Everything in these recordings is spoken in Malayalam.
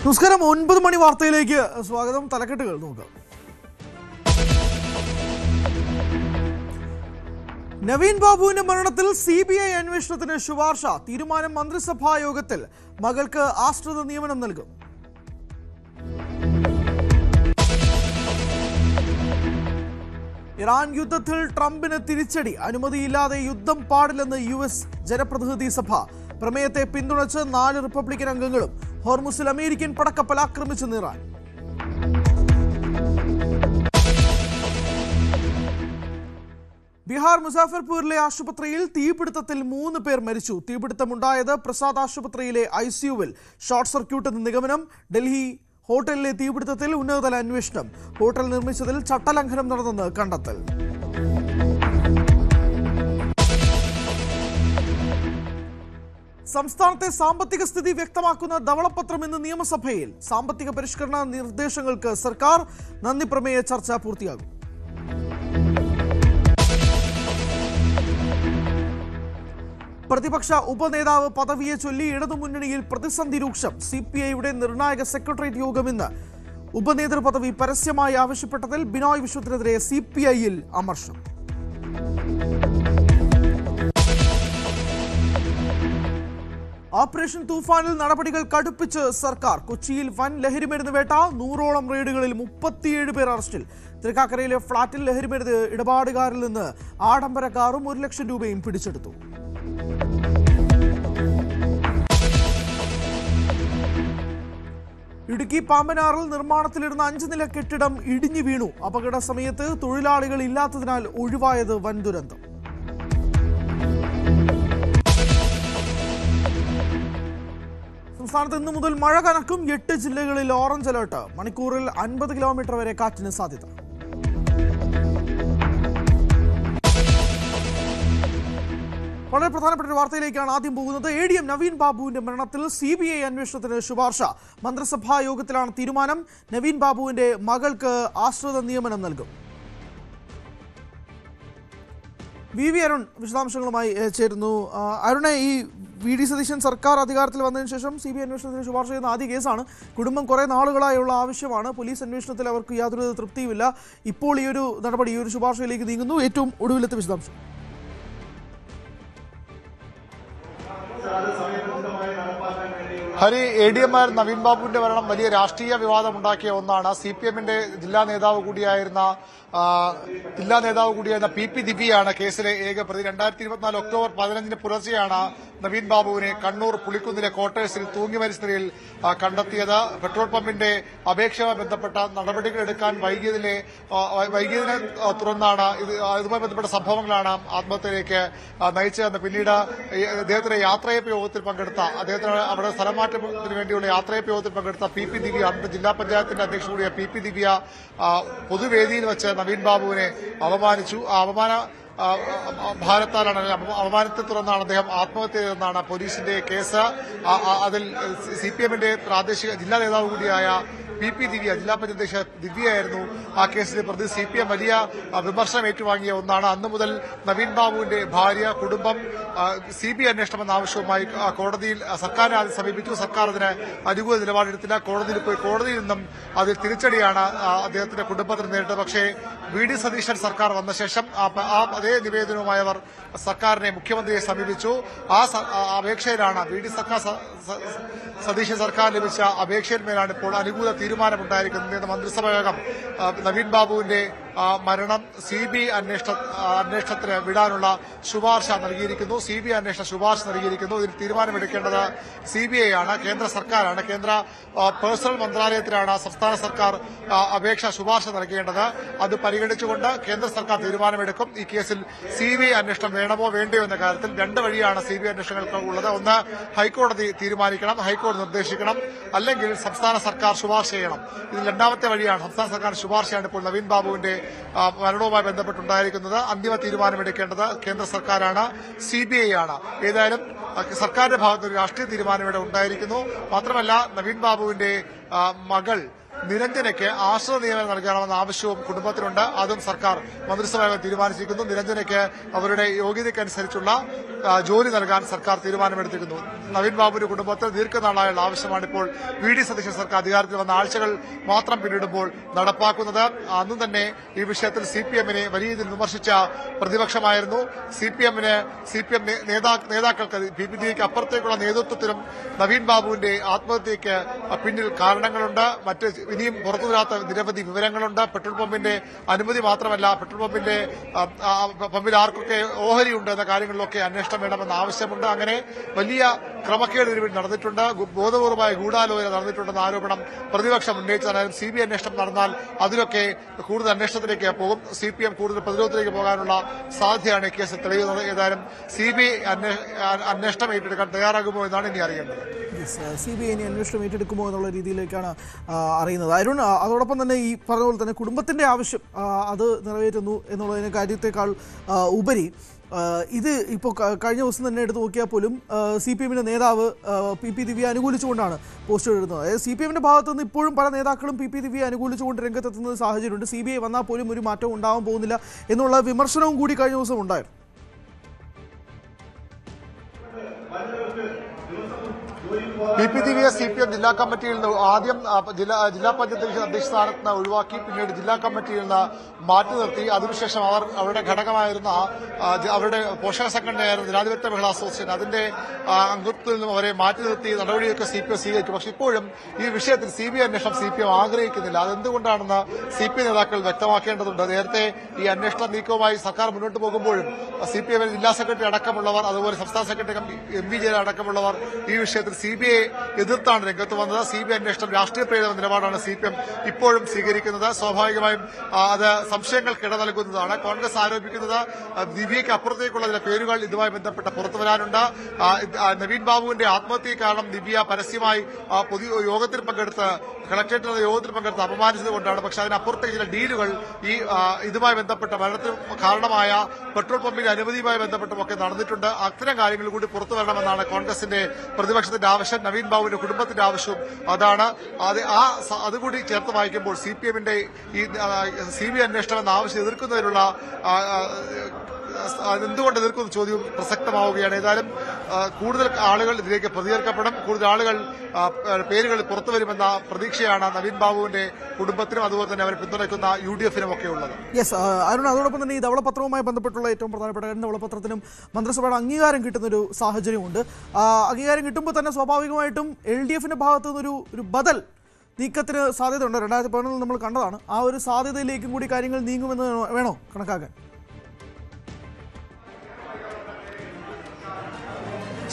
നമസ്കാരം. 9 മണി വാർത്തയിലേക്ക് സ്വാഗതം. തലക്കെട്ടുകൾ നോക്കാം. നവീൻ ബാബുവിന്റെ മരണത്തിൽ CBI അന്വേഷണത്തിന് ശുപാർശ. തീരുമാനം മന്ത്രിസഭാ യോഗത്തിൽ. മകൾക്ക് ആശ്രിത നിയമനം നൽകും. ഇറാൻ യുദ്ധത്തിൽ ട്രംപിന് തിരിച്ചടി. അനുമതിയില്ലാതെ യുദ്ധം പാടില്ലെന്ന് US ജനപ്രതിനിധി സഭ. പ്രമേയത്തെ പിന്തുണച്ച് 4 റിപ്പബ്ലിക്കൻ അംഗങ്ങളും. ഹോർമുസിൽ അമേരിക്കൻ പടക്കപ്പൽ ആക്രമിച്ചെന്ന് ഇറാൻ. ബീഹാർ മുസാഫർപൂരിലെ ആശുപത്രിയിൽ തീപിടുത്തത്തിൽ 3 പേർ മരിച്ചു. തീപിടുത്തമുണ്ടായത് പ്രസാദ് ആശുപത്രിയിലെ ICUവിൽ. ഷോർട്ട് സർക്യൂട്ട് എന്ന് നിഗമനം. ഡൽഹി ഹോട്ടലിലെ തീപിടുത്തത്തിൽ ഉന്നതതല അന്വേഷണം. ഹോട്ടൽ നിർമ്മിച്ചതിൽ ചട്ടലംഘനം നടന്നെന്ന് കണ്ടെത്തൽ. സംസ്ഥാനത്തെ സാമ്പത്തിക സ്ഥിതി വ്യക്തമാക്കുന്ന ധവളപത്രം ഇന്ന് നിയമസഭയിൽ. സാമ്പത്തിക പരിഷ്കരണ നിർദ്ദേശങ്ങൾക്ക് സർക്കാർ. നന്ദി പ്രമേയ ചർച്ച പൂർത്തിയാകും. പ്രതിപക്ഷ ഉപനേതാവ് പദവിയെ ചൊല്ലി ഇടതുമുന്നണിയിൽ പ്രതിസന്ധി രൂക്ഷം. CPIയുടെ നിർണായക സെക്രട്ടേറിയറ്റ് യോഗം ഇന്ന്. ഉപനേതൃ പദവി പരസ്യമായി ആവശ്യപ്പെട്ടതിൽ ബിനോയ് വിശ്വത്തിനെതിരെ CPIയിൽ അമർഷം. ഓപ്പറേഷൻ തൂഫാനിൽ നടപടികൾ കടുപ്പിച്ച് സർക്കാർ. കൊച്ചിയിൽ വൻ ലഹരിമരുന്ന് വേട്ട. 100ഓളം റെയ്ഡുകളിൽ 37 പേർ അറസ്റ്റിൽ. തൃക്കാക്കരയിലെ ഫ്ളാറ്റിൽ ലഹരിമരുന്ന് ഇടപാടുകാരിൽ നിന്ന് ആഡംബര കാറും 1 ലക്ഷം രൂപയും പിടിച്ചെടുത്തു. ഇടുക്കി പാമ്പനാറിൽ നിർമ്മാണത്തിലിരുന്ന 5 നില കെട്ടിടം ഇടിഞ്ഞു വീണു. അപകട സമയത്ത് തൊഴിലാളികൾ ഇല്ലാത്തതിനാൽ ഒഴിവായത് വൻ ദുരന്തം. സംസ്ഥാനത്ത് ഇന്നു മുതൽ മഴ കനക്കും. 8 ജില്ലകളിൽ ഓറഞ്ച് അലർട്ട്. മണിക്കൂറിൽ 50 കിലോമീറ്റർ വരെ കാറ്റിന് സാധ്യത. വളരെ പ്രധാനപ്പെട്ട ഒരു വാർത്തയിലേക്കാണ് ആദ്യം പോകുന്നത്. ADM നവീൻ ബാബുവിന്റെ മരണത്തിൽ CBI അന്വേഷണത്തിന് ശുപാർശ. മന്ത്രിസഭാ യോഗത്തിലാണ് തീരുമാനം. നവീൻ ബാബുവിന്റെ മകൾക്ക് ആശ്രിത നിയമനം നൽകും. VV അരുൺ വിശദാംശങ്ങളുമായി ചേരുന്നു. അരുണെ, ഈ VD സതീശൻ സർക്കാർ അധികാരത്തിൽ വന്നതിന് ശേഷം CBI അന്വേഷണത്തിന് ശുപാർശ ചെയ്യുന്ന ആദ്യ കേസാണ്. കുടുംബം കുറേ നാളുകളായുള്ള ആവശ്യമാണ്. പോലീസ് അന്വേഷണത്തിൽ അവർക്ക് യാതൊരു തൃപ്തിയുമില്ല. ഇപ്പോൾ ഈ ഒരു നടപടി, ഈ ഒരു ശുപാർശയിലേക്ക് നീങ്ങുന്നു. ഏറ്റവും ഒടുവിലത്തെ വിശദാംശം. ഹരി, ADM നവീൻ ബാബുവിന്റെ മരണം വലിയ രാഷ്ട്രീയ വിവാദമുണ്ടാക്കിയ ഒന്നാണ്. CPMന്റെ ജില്ലാ നേതാവ് കൂടിയായിരുന്ന PP ദിവ്യയാണ് കേസിലെ ഏക പ്രതി. 2024 ഒക്ടോബർ 15 പുലർച്ചെയാണ് നവീൻ ബാബുവിനെ കണ്ണൂർ പുളിക്കുന്നിലെ ക്വാർട്ടേഴ്സിൽ തൂങ്ങി മരിച്ച നിലയിൽ കണ്ടെത്തിയത്. പെട്രോൾ പമ്പിന്റെ അപേക്ഷയുമായി ബന്ധപ്പെട്ട നടപടികൾ എടുക്കാൻ വൈകിയതിനെ തുടർന്നാണ് ഇതുമായി ബന്ധപ്പെട്ട സംഭവങ്ങളാണ് ആത്മഹത്യയിലേക്ക് നയിച്ചതെന്ന് പിന്നീട് അദ്ദേഹത്തിന്റെ യാത്രയപ്പ് യോഗത്തിൽ പങ്കെടുത്ത, അദ്ദേഹത്തിന് അവിടെ സ്ഥലമാറ്റത്തിന് വേണ്ടിയുള്ള യാത്രയപ്പ് യോഗത്തിൽ പങ്കെടുത്ത PP ദിവ്യ, അന്ന് ജില്ലാ പഞ്ചായത്തിന്റെ അധ്യക്ഷ കൂടിയ PP ദിവ്യ പൊതുവേദിയിൽ വെച്ച് നവീൻ ബാബുവിനെ അപമാനിച്ചു. ആ ഭാരത്താലാണ്, അപമാനത്തെ തുടർന്നാണ് അദ്ദേഹം ആത്മഹത്യ ചെയ്തതെന്നാണ് പോലീസിന്റെ കേസ്. അതിൽ CPMന്റെ പ്രാദേശിക ജില്ലാ നേതാവ് കൂടിയായ PP ദിവ്യ, ജില്ലാ പഞ്ചായത്ത് ദിവ്യയായിരുന്നു ആ കേസിലെ പ്രതി. CPM വലിയ വിമർശനം ഏറ്റുവാങ്ങിയ ഒന്നാണ്. അന്നു മുതൽ നവീൻ ബാബുവിന്റെ ഭാര്യ, കുടുംബം CBI അന്വേഷണമെന്ന ആവശ്യവുമായി കോടതിയിൽ സർക്കാരിനെ ആദ്യം സമീപിച്ചു. സർക്കാർ അതിന് അനുകൂല നിലപാടെടുത്തില്ല. കോടതിയിൽ പോയി. കോടതിയിൽ നിന്നും അതിൽ തിരിച്ചടിയാണ് അദ്ദേഹത്തിന്റെ കുടുംബത്തിന് നേരിട്ടത്. പക്ഷേ VD സതീശൻ സർക്കാർ വന്ന ശേഷം അതേ നിവേദനവുമായി അവർ സർക്കാരിനെ, മുഖ്യമന്ത്രിയെ സമീപിച്ചു. ആ അപേക്ഷയിലാണ് VD സതീശൻ സർക്കാർ ലഭിച്ച അപേക്ഷയിന്മേലാണ് ഇപ്പോൾ അനുകൂല തീരുമാനമുണ്ടായിരിക്കുന്നത്. മന്ത്രിസഭാ യോഗം നവീൻ ബാബുവിന്റെ മരണം CBI അന്വേഷണത്തിന് വിടാനുള്ള ശുപാർശ നൽകിയിരിക്കുന്നു. CBI അന്വേഷണ ശുപാർശ നൽകിയിരിക്കുന്നു. ഇതിൽ തീരുമാനമെടുക്കേണ്ടത് CBI ആണ്, കേന്ദ്ര സർക്കാരാണ്. കേന്ദ്ര പേഴ്സണൽ മന്ത്രാലയത്തിലാണ് സംസ്ഥാന സർക്കാർ അപേക്ഷ ശുപാർശ നൽകേണ്ടത്. അത് പരിഗണിച്ചുകൊണ്ട് കേന്ദ്ര സർക്കാർ തീരുമാനമെടുക്കും. ഈ കേസിൽ CBI അന്വേഷണം വേണമോ വേണ്ടയോ എന്ന കാര്യത്തിൽ 2 വഴിയാണ് CBI അന്വേഷണങ്ങൾക്ക് ഉള്ളത്. ഒന്ന്, ഹൈക്കോടതി തീരുമാനിക്കണം, ഹൈക്കോടതി നിർദ്ദേശിക്കണം. അല്ലെങ്കിൽ സംസ്ഥാന സർക്കാർ ശുപാർശ ചെയ്യണം. ഇതിൽ 2ാമത്തെ വഴിയാണ്. സംസ്ഥാന സർക്കാർ ശുപാർശയാണ് ഇപ്പോൾ നവീൻ ബാബുവിന്റെ മരണവുമായി ബന്ധപ്പെട്ടുണ്ടായിരിക്കുന്നത്. അന്തിമ തീരുമാനമെടുക്കേണ്ടത് കേന്ദ്ര സർക്കാരാണ്, CBI ആണ്. ഏതായാലും സർക്കാരിന്റെ ഭാഗത്ത് ഒരു രാഷ്ട്രീയ തീരുമാനം ഇവിടെ ഉണ്ടായിരിക്കുന്നു. മാത്രമല്ല, നവീൻ ബാബുവിന്റെ മകൾ നിരഞ്ജനയ്ക്ക് ആശ്രിത നിയമനം നൽകണമെന്ന ആവശ്യവും കുടുംബത്തിനുണ്ട്. അതും സർക്കാർ മന്ത്രിസഭ തീരുമാനിച്ചിരിക്കുന്നു. നിരഞ്ജനയ്ക്ക് അവരുടെ യോഗ്യതയ്ക്കനുസരിച്ചുള്ള ജോലി നൽകാൻ സർക്കാർ തീരുമാനമെടുത്തിരിക്കുന്നു. നവീൻ ബാബുവിന്റെ കുടുംബത്തിൽ ദീർഘനാളായുള്ള ആവശ്യമാണ് ഇപ്പോൾ വി ഡി സതീശൻ സർക്കാർ അധികാരത്തിൽ വന്ന ആഴ്ചകൾ മാത്രം പിന്നിടുമ്പോൾ നടപ്പാക്കുന്നത്. അന്നും തന്നെ ഈ വിഷയത്തിൽ സിപിഎമ്മിനെ വലിയ രീതിയിൽ വിമർശിച്ച പ്രതിപക്ഷമായിരുന്നു. സിപിഎം നേതാക്കൾക്ക് PPTVക്ക് അപ്പുറത്തേക്കുള്ള നേതൃത്വത്തിലും നവീൻ ബാബുവിന്റെ ആത്മഹത്യയ്ക്ക് പിന്നിൽ കാരണങ്ങളുണ്ട്. മറ്റ് ഇനിയും പുറത്തുവരാത്ത നിരവധി വിവരങ്ങളുണ്ട്. പെട്രോൾ പമ്പിന്റെ അനുമതി മാത്രമല്ല, പെട്രോൾ പമ്പിൽ ആർക്കൊക്കെ ഓഹരിയുണ്ട് എന്ന കാര്യങ്ങളിലൊക്കെ അന്വേഷണം വേണമെന്ന ആവശ്യമുണ്ട്. അങ്ങനെ വലിയ ക്രമക്കേട് ഇതിൽ നടന്നിട്ടുണ്ട്. ബോധപൂർവമായ ഗൂഢാലോചന നടന്നിട്ടുണ്ടെന്ന ആരോപണം പ്രതിപക്ഷം ഉന്നയിച്ചതായാലും CBI അന്വേഷണം നടന്നാൽ അതിലൊക്കെ കൂടുതൽ അന്വേഷണത്തിലേക്ക് പോകും. CPM കൂടുതൽ പ്രതിരോധത്തിലേക്ക് പോകാനുള്ള സാധ്യതയാണ് ഈ കേസ് തെളിയുന്നത്. ഏതായാലും CBI അന്വേഷണം ഏറ്റെടുക്കാൻ തയ്യാറാകുമോ എന്നാണ് ഇനി അറിയേണ്ടത്. CBI ഇനി അന്വേഷണം ഏറ്റെടുക്കുമോ എന്നുള്ള രീതിയിലേക്കാണ് അറിയുന്നത്. അരുൺ, അതോടൊപ്പം തന്നെ ഈ പറഞ്ഞ പോലെ തന്നെ കുടുംബത്തിന്റെ ആവശ്യം അത് നിറവേറ്റുന്നു എന്നുള്ളതിന് കാര്യത്തെക്കാൾ ഉപരി ഇത് ഇപ്പോൾ കഴിഞ്ഞ ദിവസം തന്നെ എടുത്ത് നോക്കിയാൽ പോലും CPMന്റെ നേതാവ് PP ദിവ്യയെ അനുകൂലിച്ചുകൊണ്ടാണ് പോസ്റ്റർ ഇടുന്നത്. അതായത് CPMന്റെ ഭാഗത്തുനിന്ന് ഇപ്പോഴും പല നേതാക്കളും PP ദിവ്യയെ അനുകൂലിച്ചുകൊണ്ട് രംഗത്തെത്തുന്ന സാഹചര്യമുണ്ട്. CBI വന്നാൽ പോലും ഒരു മാറ്റവും ഉണ്ടാവാൻ പോകുന്നില്ല എന്നുള്ള വിമർശനവും കൂടി കഴിഞ്ഞ ദിവസം ഉണ്ടായിരുന്നു. PPTVയെ CPM ജില്ലാ കമ്മിറ്റിയിൽ നിന്ന് ആദ്യം ജില്ലാ പഞ്ചായത്ത് അധ്യക്ഷ സ്ഥാനത്ത് നിന്ന് ഒഴിവാക്കി, പിന്നീട് ജില്ലാ കമ്മിറ്റിയിൽ നിന്ന് മാറ്റി നിർത്തി. അതിനുശേഷം അവരുടെ ഘടകമായിരുന്ന അവരുടെ പോഷക സംഘടനയായിരുന്ന ജനാധിപത്യ മഹിളാ അസോസിയേഷൻ അതിന്റെ അംഗത്വത്തിൽ നിന്നും അവരെ മാറ്റി നിർത്തി നടപടിയൊക്കെ CPM സ്വീകരിച്ചു. പക്ഷെ ഇപ്പോഴും ഈ വിഷയത്തിൽ CBI അന്വേഷണം CPM ആഗ്രഹിക്കുന്നില്ല. അതെന്തുകൊണ്ടാണെന്ന് CPI നേതാക്കൾ വ്യക്തമാക്കേണ്ടതുണ്ട്. നേരത്തെ ഈ അന്വേഷണ നീക്കവുമായി സർക്കാർ മുന്നോട്ട് പോകുമ്പോഴും CPM ജില്ലാ സെക്രട്ടറി അടക്കമുള്ളവർ, അതുപോലെ സംസ്ഥാന സെക്രട്ടറി MP ജയൻ അടക്കമുള്ളവർ ഈ വിഷയത്തിൽ CBI എതിർത്താണ് രംഗത്ത് വന്നത്. CBI അന്വേഷണം രാഷ്ട്രീയ പ്രേരിത നിലപാടാണ് CPM ഇപ്പോഴും സ്വീകരിക്കുന്നത്. സ്വാഭാവികമായും അത് സംശയങ്ങൾക്ക് ഇട നൽകുന്നതാണ്. കോൺഗ്രസ് ആരോപിക്കുന്നത് ദിവ്യയ്ക്ക് അപ്പുറത്തേക്കുള്ള ചില പേരുകൾ ഇതുമായി ബന്ധപ്പെട്ട് പുറത്തു വരാനുണ്ട്. നവീൻ ബാബുവിന്റെ ആത്മഹത്യയ്ക്ക് കാരണം ദിവ്യ പരസ്യമായി പൊതു യോഗത്തിൽ പങ്കെടുത്ത് കളക്ടറേറ്റിലെ യോഗത്തിൽ പങ്കെടുത്ത് അപമാനിച്ചതുകൊണ്ടാണ്. പക്ഷെ അതിനപ്പുറത്തേക്ക് ചില ഡീലുകൾ ഈ ഇതുമായി ബന്ധപ്പെട്ട മരണത്തിന് കാരണമായ പെട്രോൾ പമ്പിന്റെ അനുമതിയുമായി ബന്ധപ്പെട്ടുമൊക്കെ നടന്നിട്ടുണ്ട്. അത്തരം കാര്യങ്ങൾ കൂടി പുറത്തു വരണമെന്നാണ് കോൺഗ്രസിന്റെ പ്രതിപക്ഷത്തിന്റെ ആവശ്യം. നവീൻ ബാബുവിന്റെ കുടുംബത്തിന്റെ ആവശ്യവും അതാണ്. അതുകൂടി ചേർത്ത് വായിക്കുമ്പോൾ CPMന്റെ ഈ CBI അന്വേഷണം എന്ന ആവശ്യം എതിർക്കുന്നതിനുള്ള എന്തുകൊണ്ട് എതിർക്കുന്ന ചോദ്യവും പ്രസക്തമാവുകയാണ്. ഏതായാലും കൂടുതൽ ആളുകൾ ഇതിലേക്ക് പ്രതികരിക്കപ്പെടും. കൂടുതൽ ആളുകൾ പേരുകൾ പുറത്തുവരുമെന്ന പ്രതീക്ഷയാണ് നവീൻ ബാബുവിന്റെ കുടുംബത്തിനും അതുപോലെ തന്നെ അവരെ പിന്തുണയ്ക്കുന്ന UDFനും ഒക്കെ ഉള്ളത്. യെസ് അരുൺ, അതോടൊപ്പം തന്നെ ഈ ധവളപത്രവുമായി ബന്ധപ്പെട്ടുള്ള ഏറ്റവും പ്രധാനപ്പെട്ട കാര്യം ധവളപത്രത്തിനും മന്ത്രിസഭയുടെ അംഗീകാരം കിട്ടുന്നൊരു സാഹചര്യമുണ്ട്. അംഗീകാരം കിട്ടുമ്പോൾ തന്നെ സ്വാഭാവികമായിട്ടും LDFന്റെ ഭാഗത്തു നിന്നൊരു ബദൽ നീക്കത്തിന് സാധ്യതയുണ്ട്. 2011 നമ്മൾ കണ്ടതാണ്. ആ ഒരു സാധ്യതയിലേക്കും കൂടി കാര്യങ്ങൾ നീങ്ങുമെന്ന് വേണോ കണക്കാക്കാൻ?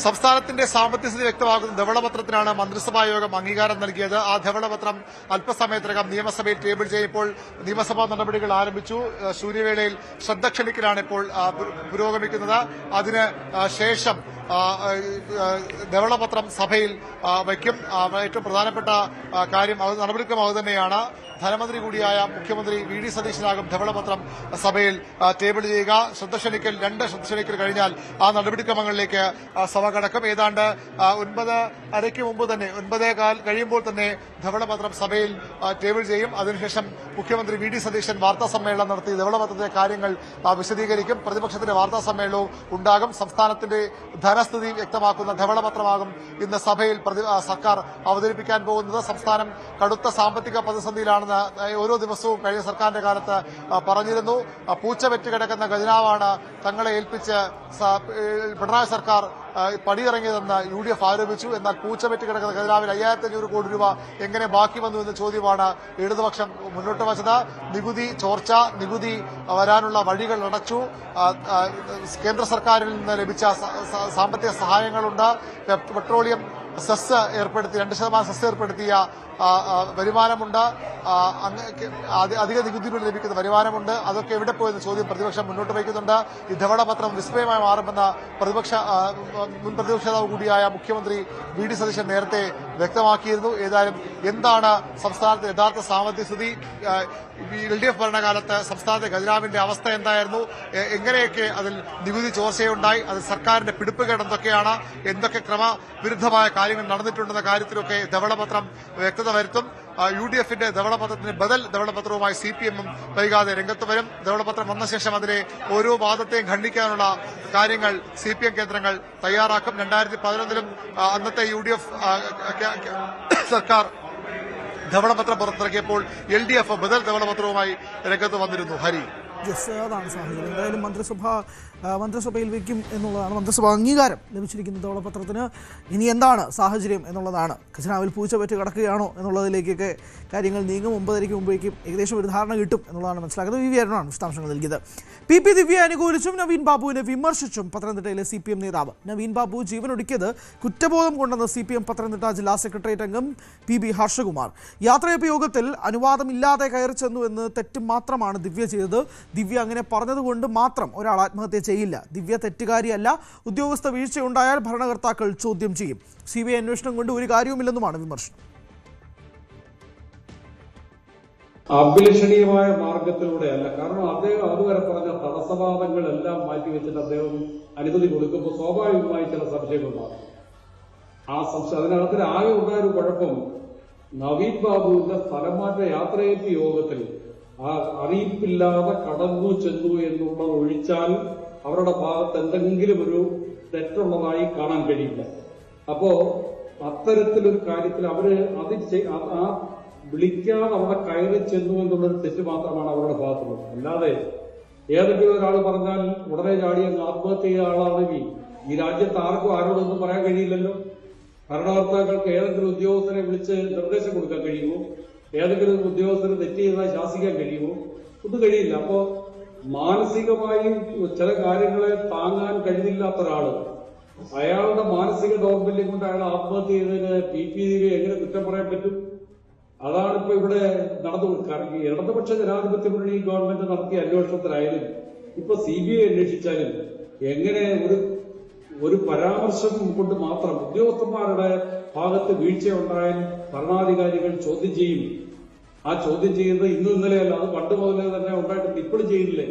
സംസ്ഥാനത്തിന്റെ സാമ്പത്തിക സ്ഥിതി വ്യക്തമാക്കുന്ന ധവളപത്രത്തിനാണ് മന്ത്രിസഭാ യോഗം അംഗീകാരം നൽകിയത്. ആ ധവളപത്രം അല്പസമയത്തിനകം നിയമസഭയിൽ ടേബിൾ ചെയ്യുമ്പോൾ നിയമസഭാ നടപടികൾ ആരംഭിച്ചു. ശൂന്യവേളയിൽ ശ്രദ്ധ ക്ഷണിക്കലാണ് ഇപ്പോൾ പുരോഗമിക്കുന്നത്. അതിന് ശേഷം ധവളപത്രം സഭയിൽ വയ്ക്കും. ഏറ്റവും പ്രധാനപ്പെട്ട കാര്യം നടപടിക്രമം അത് തന്നെയാണ്. ധനമന്ത്രി കൂടിയായ മുഖ്യമന്ത്രി VD സതീശനാകും ധവളപത്രം സഭയിൽ ടേബിൾ ചെയ്യുക. ശ്രദ്ധ ക്ഷണിക്കൽ 2 ശ്രദ്ധ ക്ഷണിക്കൽ കഴിഞ്ഞാൽ ആ നടപടിക്രമങ്ങളിലേക്ക് സഭ കടക്കും. ഏതാണ്ട് 9:30 മുമ്പ് തന്നെ 9:15 കഴിയുമ്പോൾ തന്നെ ധവളപത്രം സഭയിൽ ടേബിൾ ചെയ്യും. അതിനുശേഷം മുഖ്യമന്ത്രി VD സതീശൻ വാർത്താ സമ്മേളനം നടത്തി ധവളപത്രത്തിലെ കാര്യങ്ങൾ വിശദീകരിക്കും. പ്രതിപക്ഷത്തിന്റെ വാർത്താ സമ്മേളനവും ഉണ്ടാകും. സംസ്ഥാനത്തിന്റെ ധനസ്ഥിതി വ്യക്തമാക്കുന്ന ധവളപത്രമാകും ഇന്ന് സഭയിൽ സർക്കാർ അവതരിപ്പിക്കാൻ പോകുന്നത്. സംസ്ഥാനം കടുത്ത സാമ്പത്തിക പ്രതിസന്ധിയിലാണെന്ന് ഓരോ ദിവസവും കഴിഞ്ഞ സർക്കാരിന്റെ കാലത്ത് പറഞ്ഞിരുന്നു. പൂച്ച പെറ്റുകിടക്കുന്ന ഖജനാവാണ് തങ്ങളെ ഏൽപ്പിച്ച് പിണറായി സർക്കാർ പടിയിറങ്ങിയതെന്ന് UDF ആരോപിച്ചു. എന്നാൽ പൂച്ച പെറ്റുകിടക്കുന്ന ഖജനാവിൽ 5500 കോടി രൂപ എങ്ങനെ ബാക്കി വന്നു എന്ന ചോദ്യമാണ് ഇടതുപക്ഷം മുന്നോട്ട് വച്ചത്. നികുതി ചോർച്ച, നികുതി വരാനുള്ള വഴികൾ അടച്ചു. കേന്ദ്ര സർക്കാരിൽ നിന്ന് ലഭിച്ച സാമ്പത്തിക സഹായങ്ങളുണ്ട്. പെട്രോളിയം സെസ് ഏർപ്പെടുത്തി 2% സെസ് ഏർപ്പെടുത്തിയ വരുമാനമുണ്ട്. അധിക നികുതികൾ ലഭിക്കുന്ന വരുമാനമുണ്ട്. അതൊക്കെ എവിടെ പോയെന്ന ചോദ്യം പ്രതിപക്ഷം മുന്നോട്ട് വയ്ക്കുന്നുണ്ട്. ഈ ധവളപത്രം വിസ്മയമായി മാറുമെന്ന മുൻ പ്രതിപക്ഷ നേതാവ് കൂടിയായ മുഖ്യമന്ത്രി VD സതീശൻ നേരത്തെ വ്യക്തമാക്കിയിരുന്നു. ഏതായാലും എന്താണ് സംസ്ഥാനത്തെ യഥാർത്ഥ സാമ്പത്തിക സ്ഥിതി, LDF ഭരണകാലത്ത് സംസ്ഥാനത്തെ ഖജനാവിന്റെ അവസ്ഥ എന്തായിരുന്നു, എങ്ങനെയൊക്കെ അതിൽ നികുതി ചോർച്ചയുണ്ടായി, അത് സർക്കാരിന്റെ പിടിപ്പുകേട് എന്തൊക്കെയാണ്, എന്തൊക്കെ ക്രമവിരുദ്ധമായ കാര്യങ്ങൾ നടന്നിട്ടുണ്ടെന്ന കാര്യത്തിലൊക്കെ ധവളപത്രം വ്യക്തത വരുത്തും. UDF-ന്റെ ധവളപത്രത്തിന് ബദൽ ധവളപത്രവുമായി CPM-ഉം വൈകാതെ രംഗത്ത് വരും. ധവളപത്രം വന്ന ശേഷം അതിലെ ഓരോ വാദത്തെയും ഖണ്ഡിക്കാനുള്ള കാര്യങ്ങൾ CPM കേന്ദ്രങ്ങൾ തയ്യാറാക്കും. 2011-ലും അന്നത്തെ UDF സർക്കാർ ധവളപത്രം പുറത്തിറക്കിയപ്പോൾ LDF ബദൽ ധവളപത്രവുമായി രംഗത്ത് വന്നിരുന്നു. ഹരി, അതാണ് സാഹചര്യം. എന്തായാലും മന്ത്രിസഭയിൽ വയ്ക്കും എന്നുള്ളതാണ്. മന്ത്രിസഭ അംഗീകാരം ലഭിച്ചിരിക്കുന്ന ധവളപത്രത്തിന്. ഇനി എന്താണ് സാഹചര്യം എന്നുള്ളതാണ്. ഖജനാവിൽ പൂച്ച പറ്റി കിടക്കുകയാണോ എന്നുള്ളതിലേക്കൊക്കെ കാര്യങ്ങൾ നീങ്ങും. 9:30 മുമ്പേക്കും ഏകദേശം ഒരു ധാരണ കിട്ടും എന്നുള്ളതാണ് മനസ്സിലാക്കുന്നത്. VV അരുണാണ് വിശദാംശങ്ങൾ നൽകിയത്. PP ദിവ്യയെ അനുകൂലിച്ചും നവീൻ ബാബുവിനെ വിമർശിച്ചും പത്തനംതിട്ടയിലെ CPM നേതാവ്. നവീൻ ബാബു ജീവനൊടുക്കിയത് കുറ്റബോധം കൊണ്ടെന്ന് CPM പത്തനംതിട്ട ജില്ലാ സെക്രട്ടേറിയറ്റ് അംഗം PB ഹർഷകുമാർ. യാത്രയപ്പ് യോഗത്തിൽ അനുവാദമില്ലാതെ കയറി ചെന്നു എന്ന് തെറ്റ് മാത്രമാണ് ദിവ്യ ചെയ്തത്. ദിവ്യ അങ്ങനെ പറഞ്ഞതുകൊണ്ട് മാത്രം ഒരാൾ ആത്മഹത്യ ചെയ്യില്ല. ദിവ്യ തെറ്റുകാരിയല്ല. ഉദ്യോഗസ്ഥ വീഴ്ചയുണ്ടായാൽ ഭരണകർത്താക്കൾ ചോദ്യം ചെയ്യും. CBI അന്വേഷണം കൊണ്ട് ഒരു കാര്യവുമില്ലെന്നുമാണ് വിമർശനം. അഭിലഷണീയമായ മാർഗത്തിലൂടെയല്ല. കാരണം അദ്ദേഹം അതുവരെ പറഞ്ഞ തടസ്സവാദങ്ങളെല്ലാം മാറ്റിവെച്ചിട്ട് അദ്ദേഹം അനുമതി കൊടുക്കുമ്പോൾ സ്വാഭാവികമായി ചില സംശയങ്ങളുണ്ടാകും. ആ സംശയം അതിനകത്തിന് ആകെ ഉണ്ടായൊരു കുഴപ്പം നവീൻ ബാബുവിന്റെ സ്ഥലമാറ്റ യാത്രയപ്പ് യോഗത്തിൽ ആ അറിയിപ്പില്ലാതെ കടന്നു ചെന്നു എന്നുള്ളത് ഒഴിച്ചാൽ അവരുടെ ഭാഗത്ത് എന്തെങ്കിലും ഒരു തെറ്റുള്ളതായി കാണാൻ കഴിയില്ല. അപ്പോ അത്തരത്തിലൊരു കാര്യത്തിൽ അവര് ആ വിളിക്കാതെ അവിടെ കയറി ചെന്നു എന്നുള്ളൊരു തെറ്റ് മാത്രമാണ് അവരുടെ ഭാഗത്തുള്ളത്. അല്ലാതെ ഏതെങ്കിലും ഒരാൾ പറഞ്ഞാൽ ഉടനെ ചാടി അങ്ങ് ആത്മഹത്യ ചെയ്ത ആളാണെങ്കിൽ ഈ രാജ്യത്ത് ആർക്കും ആരോടൊന്നും പറയാൻ കഴിയില്ലല്ലോ. ഭരണകർത്താക്കൾക്ക് ഏതെങ്കിലും ഉദ്യോഗസ്ഥരെ വിളിച്ച് നിർദ്ദേശം കൊടുക്കാൻ കഴിയുമോ? ഏതെങ്കിലും ഉദ്യോഗസ്ഥരെ തെറ്റ് ചെയ്താൽ ശാസിക്കാൻ കഴിയുമോ? ഒന്നും കഴിയില്ല. അപ്പോ മാനസികമായി ചില കാര്യങ്ങളെ താങ്ങാൻ കഴിവില്ലാത്ത ഒരാള് അയാളുടെ മാനസിക ദൗർബല്യം കൊണ്ട് അയാൾ ആത്മഹത്യ ചെയ്തതിന് PP ദിവ്യയെ എങ്ങനെ കുറ്റം പറയാൻ പറ്റും? അതാണിപ്പോ ഇവിടെ നടന്നു. ഇടതുപക്ഷ ജനാധിപത്യ മുന്നണി ഗവൺമെന്റ് നടത്തിയ അന്വേഷണത്തിലായാലും ഇപ്പൊ CBI അന്വേഷിച്ചാലും എങ്ങനെ ഒരു പരാമർശം കൊണ്ട് മാത്രം ഉദ്യോഗസ്ഥന്മാരുടെ ഭാഗത്ത് വീഴ്ചയുണ്ടായാൽ ഭരണാധികാരികൾ ചോദ്യം ചെയ്യും. ആ ചോദ്യം ചെയ്യുന്നത് ഇന്നും ഇന്നലെയല്ല, അത് പണ്ട് മുതലേ തന്നെ ഉണ്ടായിട്ടുണ്ട്. ഇപ്പോഴും ചെയ്യില്ലേ?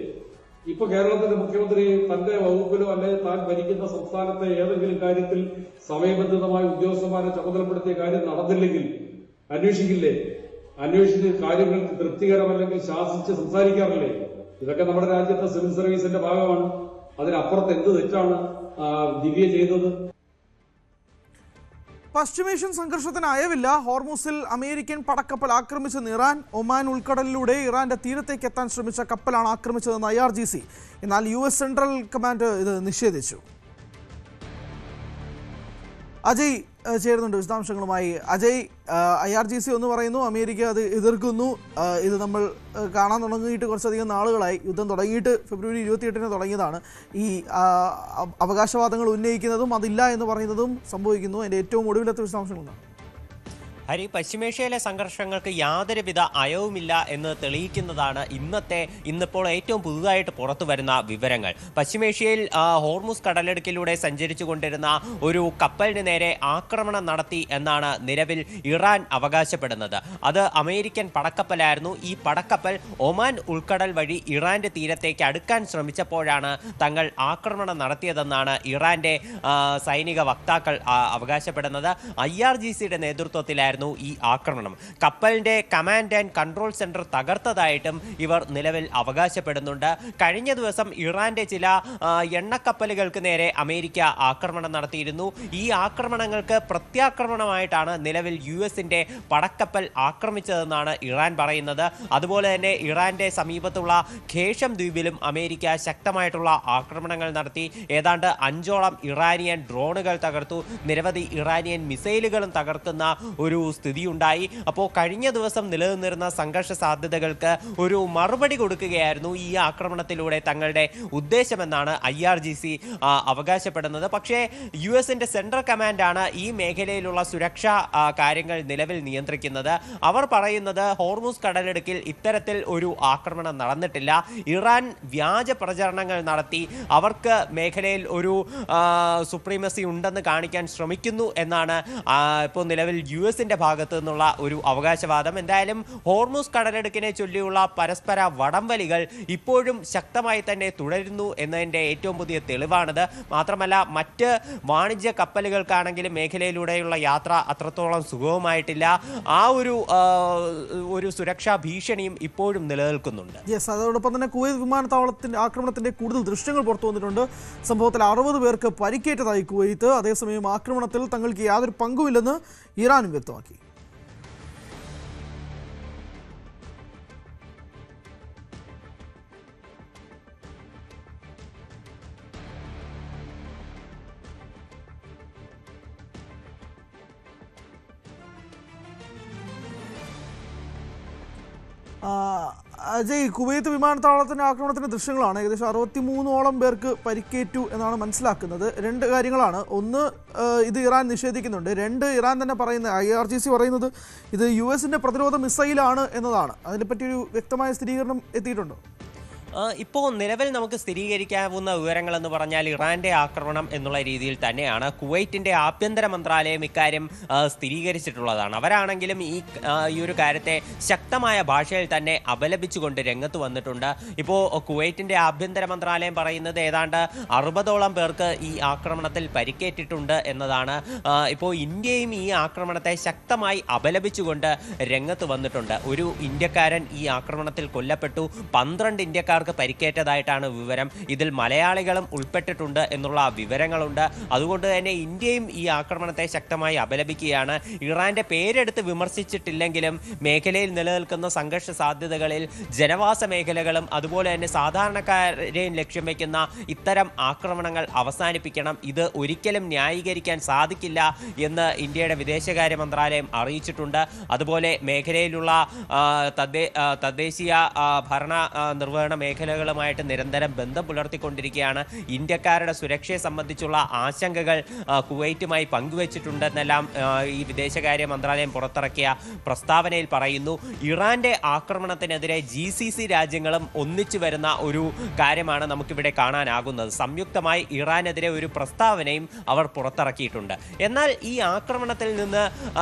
ഇപ്പൊ കേരളത്തിന്റെ മുഖ്യമന്ത്രി തന്റെ വകുപ്പിലോ അല്ലെങ്കിൽ താൻ ഭരിക്കുന്ന സംസ്ഥാനത്തെ ഏതെങ്കിലും കാര്യത്തിൽ സമയബന്ധിതമായി ഉദ്യോഗസ്ഥന്മാരെ ചുമതലപ്പെടുത്തിയ കാര്യം നടന്നില്ലെങ്കിൽ അന്വേഷിക്കില്ലേ? അന്വേഷിച്ച് കാര്യങ്ങൾ തൃപ്തികരമല്ലെങ്കിൽ ശാസിച്ച് സംസാരിക്കാറില്ലേ? ഇതൊക്കെ നമ്മുടെ രാജ്യത്തെ സിവിൽ സർവീസിന്റെ ഭാഗമാണ്. അതിനപ്പുറത്ത് എന്ത് തെറ്റാണ് ദിവ്യ ചെയ്തത്? പശ്ചിമേഷ്യൻ സംഘർഷത്തിന് അയവില്ല. ഹോർമൂസിൽ അമേരിക്കൻ പടക്കപ്പൽ ആക്രമിച്ചെന്ന് ഇറാൻ. ഒമാൻ ഉൾക്കടലിലൂടെ ഇറാന്റെ തീരത്തേക്ക് എത്താൻ ശ്രമിച്ച കപ്പലാണ് ആക്രമിച്ചതെന്ന് IRGC. എന്നാൽ US സെൻട്രൽ കമാൻഡ് ഇത് നിഷേധിച്ചു. അജയ് ചേരുന്നുണ്ട് വിശദാംശങ്ങളുമായി. അജയ്, IRGC ഒന്ന് പറയുന്നു, അമേരിക്ക അത് എതിർക്കുന്നു. ഇത് നമ്മൾ കാണാൻ തുടങ്ങിയിട്ട് കുറച്ചധികം നാളുകളായി. യുദ്ധം തുടങ്ങിയിട്ട് ഫെബ്രുവരി 28-ന് തുടങ്ങിയതാണ്. ഈ അവകാശവാദങ്ങൾ ഉന്നയിക്കുന്നതും അതില്ല എന്ന് പറയുന്നതും സംഭവിക്കുന്നു. അതിൻ്റെ ഏറ്റവും ഒടുവിലത്തെ വിശദാംശങ്ങളാണ്. ഹരി, പശ്ചിമേഷ്യയിലെ സംഘർഷങ്ങൾക്ക് യാതൊരുവിധ അയവുമില്ല എന്ന് തെളിയിക്കുന്നതാണ് ഇന്നിപ്പോൾ ഏറ്റവും പുതുതായിട്ട് പുറത്തു വരുന്ന വിവരങ്ങൾ. പശ്ചിമേഷ്യയിൽ ഹോർമുസ് കടലിടുക്കിലൂടെ സഞ്ചരിച്ചു കൊണ്ടിരുന്ന ഒരു കപ്പലിന് നേരെ ആക്രമണം നടത്തി എന്നാണ് നിലവിൽ ഇറാൻ അവകാശപ്പെടുന്നത്. അത് അമേരിക്കൻ പടക്കപ്പലായിരുന്നു. ഈ പടക്കപ്പൽ ഒമാൻ ഉൾക്കടൽ വഴി ഇറാന്റെ തീരത്തേക്ക് അടുക്കാൻ ശ്രമിച്ചപ്പോഴാണ് തങ്ങൾ ആക്രമണം നടത്തിയതെന്നാണ് ഇറാന്റെ സൈനിക വക്താക്കൾ അവകാശപ്പെടുന്നത്. IRGCയുടെ നേതൃത്വത്തിലായിരുന്നു ഈ ആക്രമണം. കപ്പലിന്റെ കമാൻഡ് ആൻഡ് കൺട്രോൾ സെന്റർ തകർത്തതായിട്ടും ഇവർ നിലവിൽ അവകാശപ്പെടുന്നുണ്ട്. കഴിഞ്ഞ ദിവസം ഇറാന്റെ ചില എണ്ണക്കപ്പലുകൾക്ക് നേരെ അമേരിക്ക ആക്രമണം നടത്തിയിരുന്നു. ഈ ആക്രമണങ്ങൾക്ക് പ്രത്യാക്രമണമായിട്ടാണ് നിലവിൽ US-ന്റെ പടക്കപ്പൽ ആക്രമിച്ചതെന്നാണ് ഇറാൻ പറയുന്നത്. അതുപോലെ തന്നെ ഇറാന്റെ സമീപത്തുള്ള ഖേഷം ദ്വീപിലും അമേരിക്ക ശക്തമായിട്ടുള്ള ആക്രമണങ്ങൾ നടത്തി. ഏതാണ്ട് 5ഓളം ഇറാനിയൻ ഡ്രോണുകൾ തകർത്തു. നിരവധി ഇറാനിയൻ മിസൈലുകളും തകർക്കുന്ന ഒരു സ്ഥിതിയുണ്ടായി. അപ്പോൾ കഴിഞ്ഞ ദിവസം നിലനിന്നിരുന്ന സംഘർഷ സാധ്യതകൾക്ക് ഒരു മറുപടി കൊടുക്കുകയായിരുന്നു ഈ ആക്രമണത്തിലൂടെ തങ്ങളുടെ ഉദ്ദേശമെന്നാണ് IRGC അവകാശപ്പെടുന്നത്. പക്ഷേ US-ന്റെ സെൻട്രൽ കമാൻഡാണ് ഈ മേഖലയിലുള്ള സുരക്ഷാ കാര്യങ്ങൾ നിലവിൽ നിയന്ത്രിക്കുന്നത്. അവർ പറയുന്നത് ഹോർമുസ് കടലിടുക്കിൽ ഇത്തരത്തിൽ ഒരു ആക്രമണം നടന്നിട്ടില്ല. ഇറാൻ വ്യാജ പ്രചരണങ്ങൾ നടത്തി അവർക്ക് മേഖലയിൽ ഒരു സുപ്രീമസി ഉണ്ടെന്ന് കാണിക്കാൻ ശ്രമിക്കുന്നു എന്നാണ് ഇപ്പോൾ നിലവിൽ US-ന്റെ ഭാഗത്തു നിന്നുള്ള ഒരു അവകാശവാദം. എന്തായാലും ഹോർമുസ് കടലെടുക്കിനെ ചൊല്ലിയുള്ള പരസ്പര വടംവലികൾ ഇപ്പോഴും ശക്തമായി തന്നെ തുടരുന്നു എന്നതിൻ്റെ ഏറ്റവും പുതിയ തെളിവാണിത്. മാത്രമല്ല മറ്റ് വാണിജ്യ കപ്പലുകൾക്കാണെങ്കിലും മേഖലയിലൂടെയുള്ള യാത്ര അത്രത്തോളം സുഗമമായിട്ടില്ല. ആ ഒരു സുരക്ഷാ ഭീഷണിയും ഇപ്പോഴും നിലനിൽക്കുന്നുണ്ട്. യെസ്, അതോടൊപ്പം തന്നെ കുവൈത്ത് വിമാനത്താവളത്തിന്റെ ആക്രമണത്തിന്റെ കൂടുതൽ ദൃശ്യങ്ങൾ പുറത്തു വന്നിട്ടുണ്ട്. സംഭവത്തിൽ 60 പേർക്ക് പരിക്കേറ്റതായി കുവൈത്ത്. അതേസമയം ആക്രമണത്തിൽ തങ്ങൾക്ക് യാതൊരു പങ്കുമില്ലെന്ന് ഇറാനും വ്യക്തമാക്കി. അജയ്, കുവൈത്ത് വിമാനത്താവളത്തിന്റെ ആക്രമണത്തിന്റെ ദൃശ്യങ്ങളാണ്. ഏകദേശം 63ഓളം പേർക്ക് പരിക്കേറ്റു എന്നാണ് മനസ്സിലാക്കുന്നത്. 2 കാര്യങ്ങളാണ്. ഒന്ന്, ഇത് ഇറാൻ നിഷേധിക്കുന്നുണ്ട്. 2, ഇറാൻ തന്നെ പറയുന്നത്, IRGC പറയുന്നത് ഇത് US-ന്റെ പ്രതിരോധ മിസൈലാണ് എന്നതാണ്. അതിനെപ്പറ്റി ഒരു വ്യക്തമായ സ്ഥിരീകരണം എത്തിയിട്ടുണ്ടോ? ഇപ്പോൾ നിലവിൽ നമുക്ക് സ്ഥിരീകരിക്കാവുന്ന വിവരങ്ങളെന്ന് പറഞ്ഞാൽ ഇറാന്റെ ആക്രമണം എന്നുള്ള രീതിയിൽ തന്നെയാണ്. കുവൈറ്റിന്റെ ആഭ്യന്തര മന്ത്രാലയം ഇക്കാര്യം സ്ഥിരീകരിച്ചിട്ടുള്ളതാണ്. അവരാണെങ്കിലും ഈ ഒരു കാര്യത്തെ ശക്തമായ ഭാഷയിൽ തന്നെ അപലപിച്ചുകൊണ്ട് രംഗത്ത് വന്നിട്ടുണ്ട്. ഇപ്പോൾ കുവൈറ്റിന്റെ ആഭ്യന്തര മന്ത്രാലയം പറയുന്നത് ഏതാണ്ട് 60ഓളം പേർക്ക് ഈ ആക്രമണത്തിൽ പരിക്കേറ്റിട്ടുണ്ട് എന്നതാണ്. ഇപ്പോൾ ഇന്ത്യയും ഈ ആക്രമണത്തെ ശക്തമായി അപലപിച്ചുകൊണ്ട് രംഗത്ത് വന്നിട്ടുണ്ട്. ഒരു ഇന്ത്യക്കാരൻ ഈ ആക്രമണത്തിൽ കൊല്ലപ്പെട്ടു, 12 ഇന്ത്യക്കാർക്ക് പരിക്കേറ്റതായിട്ടാണ് വിവരം. ഇതിൽ മലയാളികളും ഉൾപ്പെട്ടിട്ടുണ്ട് എന്നുള്ള വിവരങ്ങളുണ്ട്. അതുകൊണ്ട് തന്നെ ഇന്ത്യയും ഈ ആക്രമണത്തെ ശക്തമായി അപലപിക്കുകയാണ്. ഇറാന്റെ പേരെടുത്ത് വിമർശിച്ചിട്ടില്ലെങ്കിലും മേഖലയിൽ നിലനിൽക്കുന്ന സംഘർഷ സാധ്യതകളിൽ ജനവാസ മേഖലകളും അതുപോലെ തന്നെ സാധാരണക്കാരെയും ലക്ഷ്യം വയ്ക്കുന്ന ഇത്തരം ആക്രമണങ്ങൾ അവസാനിപ്പിക്കണം. ഇത് ഒരിക്കലും ന്യായീകരിക്കാൻ സാധിക്കില്ല എന്ന് ഇന്ത്യയുടെ വിദേശകാര്യ മന്ത്രാലയം അറിയിച്ചിട്ടുണ്ട്. അതുപോലെ മേഖലയിലുള്ള തദ്ദേശീയ ഭരണ നിർവഹണ മേഖലകളുമായിട്ട് നിരന്തരം ബന്ധം പുലർത്തിക്കൊണ്ടിരിക്കുകയാണ്. ഇന്ത്യക്കാരുടെ സുരക്ഷയെ സംബന്ധിച്ചുള്ള ആശങ്കകൾ കുവൈറ്റുമായി പങ്കുവച്ചിട്ടുണ്ടെന്നെല്ലാം ഈ വിദേശകാര്യ മന്ത്രാലയം പുറത്തിറക്കിയ പ്രസ്താവനയിൽ പറയുന്നു. ഇറാന്റെ ആക്രമണത്തിനെതിരെ GCC രാജ്യങ്ങളും ഒന്നിച്ചു വരുന്ന ഒരു കാര്യമാണ് നമുക്കിവിടെ കാണാനാകുന്നത്. സംയുക്തമായി ഇറാനെതിരെ ഒരു പ്രസ്താവനയും അവർ പുറത്തിറക്കിയിട്ടുണ്ട്. എന്നാൽ ഈ ആക്രമണത്തിൽ നിന്ന്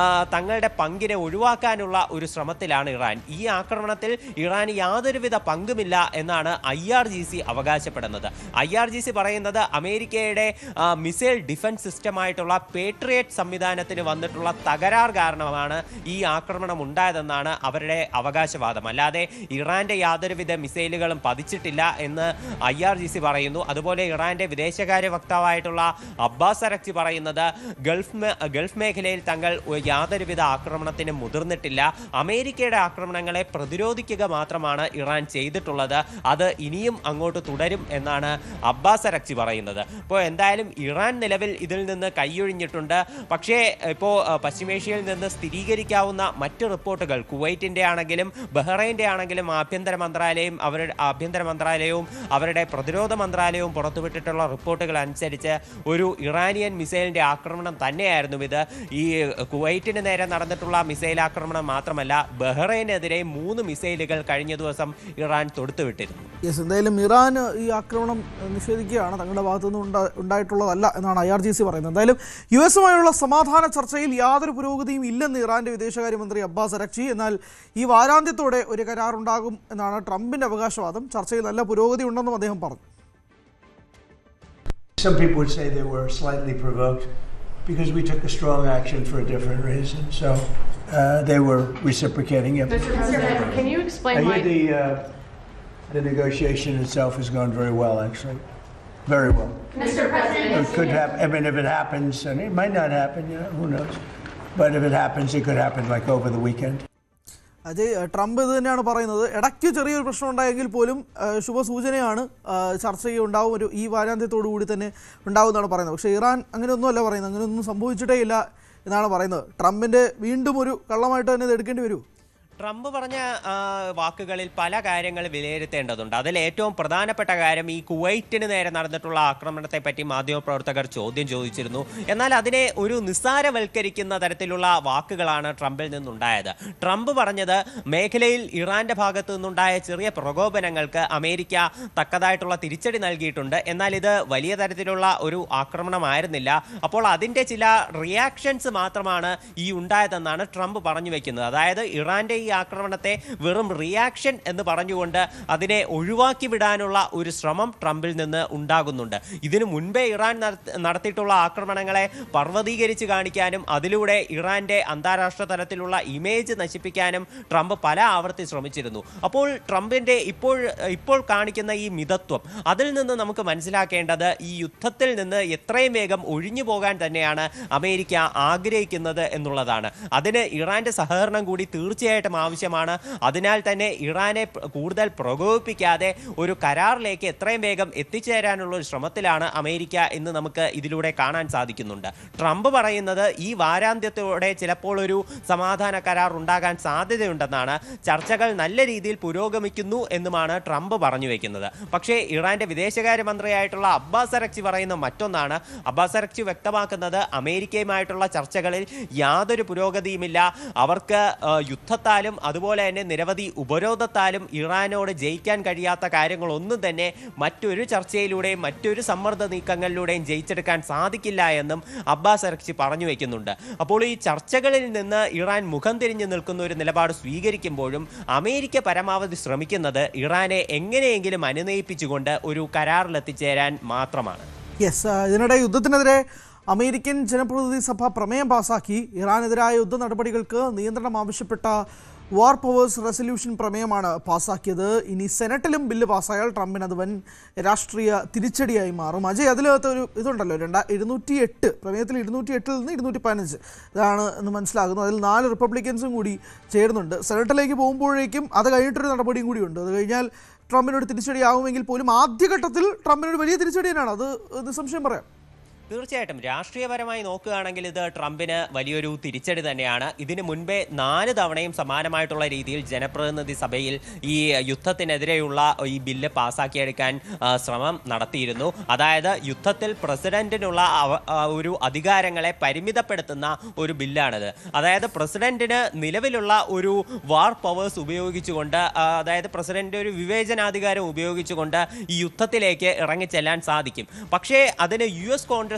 തങ്ങളുടെ പങ്കിനെ ഒഴിവാക്കാനുള്ള ഒരു ശ്രമത്തിലാണ് ഇറാൻ. ഈ ആക്രമണത്തിൽ ഇറാന് യാതൊരുവിധ പങ്കുമില്ല എന്നാണ് IRGC അവകാശപ്പെടുന്നത്. IRGC പറയുന്നത് അമേരിക്കയുടെ മിസൈൽ ഡിഫൻസ് സിസ്റ്റമായിട്ടുള്ള പേട്രിയറ്റ് സംവിധാനത്തിന് വന്നിട്ടുള്ള തകരാർ കാരണമാണ് ഈ ആക്രമണം ഉണ്ടായതെന്നാണ് അവരുടെ അവകാശവാദം. അല്ലാതെ ഇറാന്റെ യാതൊരുവിധ മിസൈലുകളും പതിച്ചിട്ടില്ല എന്ന് IRGC പറയുന്നു. അതുപോലെ ഇറാന്റെ വിദേശകാര്യ വക്താവായിട്ടുള്ള അബ്ബാസ് അരക്ചി പറയുന്നത് ഗൾഫ് മേഖലയിൽ തങ്ങൾ യാതൊരുവിധ ആക്രമണത്തിന് മുതിർന്നിട്ടില്ല, അമേരിക്കയുടെ ആക്രമണങ്ങളെ പ്രതിരോധിക്കുക മാത്രമാണ് ഇറാൻ ചെയ്തിട്ടുള്ളത്, അത് ഇനിയും അങ്ങോട്ട് തുടരും എന്നാണ് അബ്ബാസ് അരക്ചി പറയുന്നത്. ഇപ്പോൾ എന്തായാലും ഇറാൻ നിലവിൽ ഇതിൽ നിന്ന് കൈയൊഴിഞ്ഞിട്ടുണ്ട്. പക്ഷേ ഇപ്പോൾ പശ്ചിമേഷ്യയിൽ നിന്ന് സ്ഥിരീകരിക്കാവുന്ന മറ്റ് റിപ്പോർട്ടുകൾ കുവൈറ്റിൻ്റെ ആണെങ്കിലും ബഹ്റൈൻ്റെ ആണെങ്കിലും ആഭ്യന്തര മന്ത്രാലയവും അവരുടെ പ്രതിരോധ മന്ത്രാലയവും പുറത്തുവിട്ടിട്ടുള്ള റിപ്പോർട്ടുകൾ അനുസരിച്ച് ഒരു ഇറാനിയൻ മിസൈലിൻ്റെ ആക്രമണം തന്നെയായിരുന്നു ഇത്. ഈ കുവൈറ്റിന് നേരെ നടന്നിട്ടുള്ള മിസൈൽ ആക്രമണം മാത്രമല്ല, ബഹ്റൈനെതിരെ 3 മിസൈലുകൾ കഴിഞ്ഞ ദിവസം ഇറാൻ തൊടുത്തുവിട്ടിരുന്നു. യെസ്, എന്തായാലും ഇറാൻ ഈ ആക്രമണം നിഷേധിക്കുകയാണ്. തങ്ങളുടെ ഭാഗത്തുനിന്ന് ഉണ്ടായിട്ടുള്ളതല്ല എന്നാണ് IRGC പറയുന്നത്. എന്തായാലും US-ഉമായുള്ള സമാധാന ചർച്ചയിൽ യാതൊരു പുരോഗതിയും ഇല്ലെന്ന് ഇറാന്റെ വിദേശകാര്യമന്ത്രി അബ്ബാസ് അരക്ചി. എന്നാൽ ഈ വാരാന്ത്യത്തോടെ ഒരു കരാറുണ്ടാകും എന്നാണ് ട്രംപിന്റെ അവകാശവാദം. ചർച്ചയിൽ നല്ല പുരോഗതി ഉണ്ടെന്നും അദ്ദേഹം പറഞ്ഞു. Some people would say they were slightly provoked because we took a strong action for a different reason. So they were reciprocating it. Mr. President, can you explain why the negotiation itself has gone very well, actually. Very well. Mr. President, It could happen. I mean, if it happens, and it might not happen, who knows? But if it happens, it could happen like over the weekend. Ajay, Trump ഇത് തന്നെയാണ് പറയുന്നത്. ഇടയ്ക്ക് ചെറിയൊരു പ്രശ്നം ഉണ്ടായെങ്കിൽ പോലും ശുഭസൂചനയാണ്, ചർച്ചയ്ക്ക് ഉണ്ടാവും, ഈ വാരാന്ത്യത്തോടു കൂടി തന്നെ ഉണ്ടാവുമെന്നാണ് പറയുന്നത്. പക്ഷേ ഇറാൻ അങ്ങനെയൊന്നുമല്ല പറയുന്നത്. അങ്ങനെയൊന്നും സംഭവിച്ചിട്ടേ ഇല്ല എന്നാണ് പറയുന്നത്. ട്രംപിൻ്റെ വീണ്ടും ഒരു കള്ളമായിട്ട് തന്നെ ഇത് എടുക്കേണ്ടി വരുമോ? ട്രംപ് പറഞ്ഞ വാക്കുകളിൽ പല കാര്യങ്ങൾ വിലയിരുത്തേണ്ടതുണ്ട്. അതിൽ ഏറ്റവും പ്രധാനപ്പെട്ട കാര്യം ഈ കുവൈറ്റിന് നേരെ നടന്നിട്ടുള്ള ആക്രമണത്തെ പറ്റി മാധ്യമപ്രവർത്തകർ ചോദ്യം ചോദിച്ചിരുന്നു. എന്നാൽ അതിനെ ഒരു നിസ്സാരവൽക്കരിക്കുന്ന തരത്തിലുള്ള വാക്കുകളാണ് ട്രംപിൽ നിന്നുണ്ടായത്. ട്രംപ് പറഞ്ഞത് മേഖലയിൽ ഇറാന്റെ ഭാഗത്തു നിന്നുണ്ടായ ചെറിയ പ്രകോപനങ്ങൾക്ക് അമേരിക്ക തക്കതായിട്ടുള്ള തിരിച്ചടി നൽകിയിട്ടുണ്ട്. എന്നാൽ ഇത് വലിയ തരത്തിലുള്ള ഒരു ആക്രമണമായിരുന്നില്ല. അപ്പോൾ അതിൻ്റെ ചില റിയാക്ഷൻസ് മാത്രമാണ് ഈ ഉണ്ടായതെന്നാണ് ട്രംപ് പറഞ്ഞു വെക്കുന്നത്. അതായത് ഇറാന്റെ ഈ ആക്രമണത്തെ വെറും റിയാക്ഷൻ എന്ന് പറഞ്ഞുകൊണ്ട് അതിനെ ഒഴിവാക്കി വിടാനുള്ള ഒരു ശ്രമം ട്രംപിൽ നിന്ന് ഉണ്ടാകുന്നുണ്ട്. ഇതിനു മുൻപേ ഇറാൻ നടത്തിയിട്ടുള്ള ആക്രമണങ്ങളെ പർവ്വതീകരിച്ച് കാണിക്കാനും അതിലൂടെ ഇറാന്റെ അന്താരാഷ്ട്ര തലത്തിലുള്ള ഇമേജ് നശിപ്പിക്കാനും ട്രംപ് പല ആവർത്തി ശ്രമിച്ചിരുന്നു. അപ്പോൾ ട്രംപിന്റെ ഇപ്പോൾ കാണിക്കുന്ന ഈ മിതത്വം, അതിൽ നിന്ന് നമുക്ക് മനസ്സിലാക്കേണ്ടത് ഈ യുദ്ധത്തിൽ നിന്ന് എത്രയും വേഗം ഒഴിഞ്ഞു പോകാൻ തന്നെയാണ് അമേരിക്ക ആഗ്രഹിക്കുന്നത് എന്നുള്ളതാണ്. അതിന് ഇറാന്റെ സഹകരണം കൂടി തീർച്ചയായിട്ടും ആവശ്യമാണ്. അതിനാൽ തന്നെ ഇറാനെ കൂടുതൽ പ്രകോപിപ്പിക്കാതെ ഒരു കരാറിലേക്ക് എത്രയും വേഗം എത്തിച്ചേരാനുള്ള ഒരു ശ്രമത്തിലാണ് അമേരിക്ക എന്ന് നമുക്ക് ഇതിലൂടെ കാണാൻ സാധിക്കുന്നുണ്ട്. ട്രംപ് പറയുന്നത് ഈ വാരാന്ത്യത്തോടെ ചിലപ്പോൾ ഒരു സമാധാന കരാർ ഉണ്ടാകാൻ സാധ്യതയുണ്ടെന്നാണ്. ചർച്ചകൾ നല്ല രീതിയിൽ പുരോഗമിക്കുന്നു എന്നുമാണ് ട്രംപ് പറഞ്ഞു വയ്ക്കുന്നത്. പക്ഷേ ഇറാന്റെ വിദേശകാര്യമന്ത്രിയായിട്ടുള്ള അബ്ബാസ് അരക്ചി പറയുന്ന മറ്റൊന്നാണ്. അബ്ബാസ് അരക്ചി വ്യക്തമാക്കുന്നത് അമേരിക്കയുമായിട്ടുള്ള ചർച്ചകളിൽ യാതൊരു പുരോഗതിയുമില്ല. അവർക്ക് യുദ്ധത്താലും അതുപോലെ തന്നെ നിരവധി ഉപരോധത്താലും ഇറാനോട് ജയിക്കാൻ കഴിയാത്ത കാര്യങ്ങളൊന്നും തന്നെ മറ്റൊരു ചർച്ചയിലൂടെയും മറ്റൊരു സമ്മർദ്ദ നീക്കങ്ങളിലൂടെയും ജയിച്ചെടുക്കാൻ സാധിക്കില്ല എന്നും അബ്ബാസ് അരക്ചി പറഞ്ഞു വയ്ക്കുന്നുണ്ട്. അപ്പോൾ ഈ ചർച്ചകളിൽ നിന്ന് ഇറാൻ മുഖം തിരിഞ്ഞു നിൽക്കുന്ന ഒരു നിലപാട് സ്വീകരിക്കുമ്പോഴും അമേരിക്ക പരമാവധി ശ്രമിക്കുന്നത് ഇറാനെ എങ്ങനെയെങ്കിലും അനുനയിപ്പിച്ചുകൊണ്ട് ഒരു കരാറിലെത്തിച്ചേരാൻ മാത്രമാണ്. ഇതിനിടെ യുദ്ധത്തിനെതിരെ അമേരിക്കൻ ജനപ്രതിനിധി സഭ പ്രമേയം പാസാക്കി. ഇറാനെതിരായ യുദ്ധ നടപടികൾക്ക് നിയന്ത്രണം ആവശ്യപ്പെട്ട വാർ പവേഴ്സ് റെസൊല്യൂഷൻ പ്രമേയമാണ് പാസാക്കിയത്. ഇനി സെനറ്റിലും ബില്ല് പാസ്സായാൽ ട്രംപിന് അത് വൻ രാഷ്ട്രീയ തിരിച്ചടിയായി മാറും. അജയ്, അതിലകത്ത് ഒരു ഇതുണ്ടല്ലോ, 208 പ്രമേയത്തിൽ 208 നിന്ന് 215 ഇതാണ് എന്ന് മനസ്സിലാകുന്നു. അതിൽ 4 റിപ്പബ്ലിക്കൻസും കൂടി ചേരുന്നുണ്ട്. സെനറ്റിലേക്ക് പോകുമ്പോഴേക്കും അത് കഴിഞ്ഞിട്ടൊരു നടപടിയും കൂടിയുണ്ട്. അത് കഴിഞ്ഞാൽ ട്രംപിനൊരു തിരിച്ചടിയാവുമെങ്കിൽ പോലും ആദ്യഘട്ടത്തിൽ ട്രംപിനൊരു വലിയ തിരിച്ചടി തന്നെയാണ്. അത് നിസ്സംശയം പറയാം. തീർച്ചയായിട്ടും രാഷ്ട്രീയപരമായി നോക്കുകയാണെങ്കിൽ ഇത് ട്രംപിന് വലിയൊരു തിരിച്ചടി തന്നെയാണ്. ഇതിനു മുൻപേ 4 തവണയും സമാനമായിട്ടുള്ള രീതിയിൽ ജനപ്രതിനിധി സഭയിൽ ഈ യുദ്ധത്തിനെതിരെയുള്ള ഈ ബില്ല് പാസ്സാക്കിയെടുക്കാൻ ശ്രമം നടത്തിയിരുന്നു. അതായത് യുദ്ധത്തിൽ പ്രസിഡന്റിനുള്ള ഒരു അധികാരങ്ങളെ പരിമിതപ്പെടുത്തുന്ന ഒരു ബില്ലാണിത്. അതായത് പ്രസിഡന്റിന് നിലവിലുള്ള ഒരു വാർ പവേഴ്സ് ഉപയോഗിച്ചുകൊണ്ട്, അതായത് പ്രസിഡന്റ് ഒരു വിവേചനാധികാരം ഉപയോഗിച്ചുകൊണ്ട് ഈ യുദ്ധത്തിലേക്ക് ഇറങ്ങിച്ചെല്ലാൻ സാധിക്കും. പക്ഷേ അതിന് US കോൺഗ്രസിന്റെ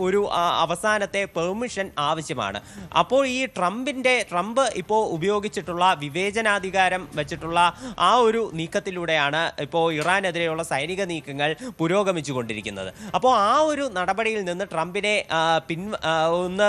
ഒരു അവസാനത്തെ പെർമിഷൻ ആവശ്യമാണ്. അപ്പോൾ ഈ ട്രംപ് ഇപ്പോൾ ഉപയോഗിച്ചിട്ടുള്ള വിവേചനാധികാരം വെച്ചിട്ടുള്ള ആ ഒരു നീക്കത്തിലൂടെയാണ് ഇപ്പോൾ ഇറാനെതിരെയുള്ള സൈനിക നീക്കങ്ങൾ പുരോഗമിച്ചുകൊണ്ടിരിക്കുന്നത്. അപ്പോൾ ആ ഒരു നടപടിയിൽ നിന്ന് ട്രംപിനെ ഒന്ന്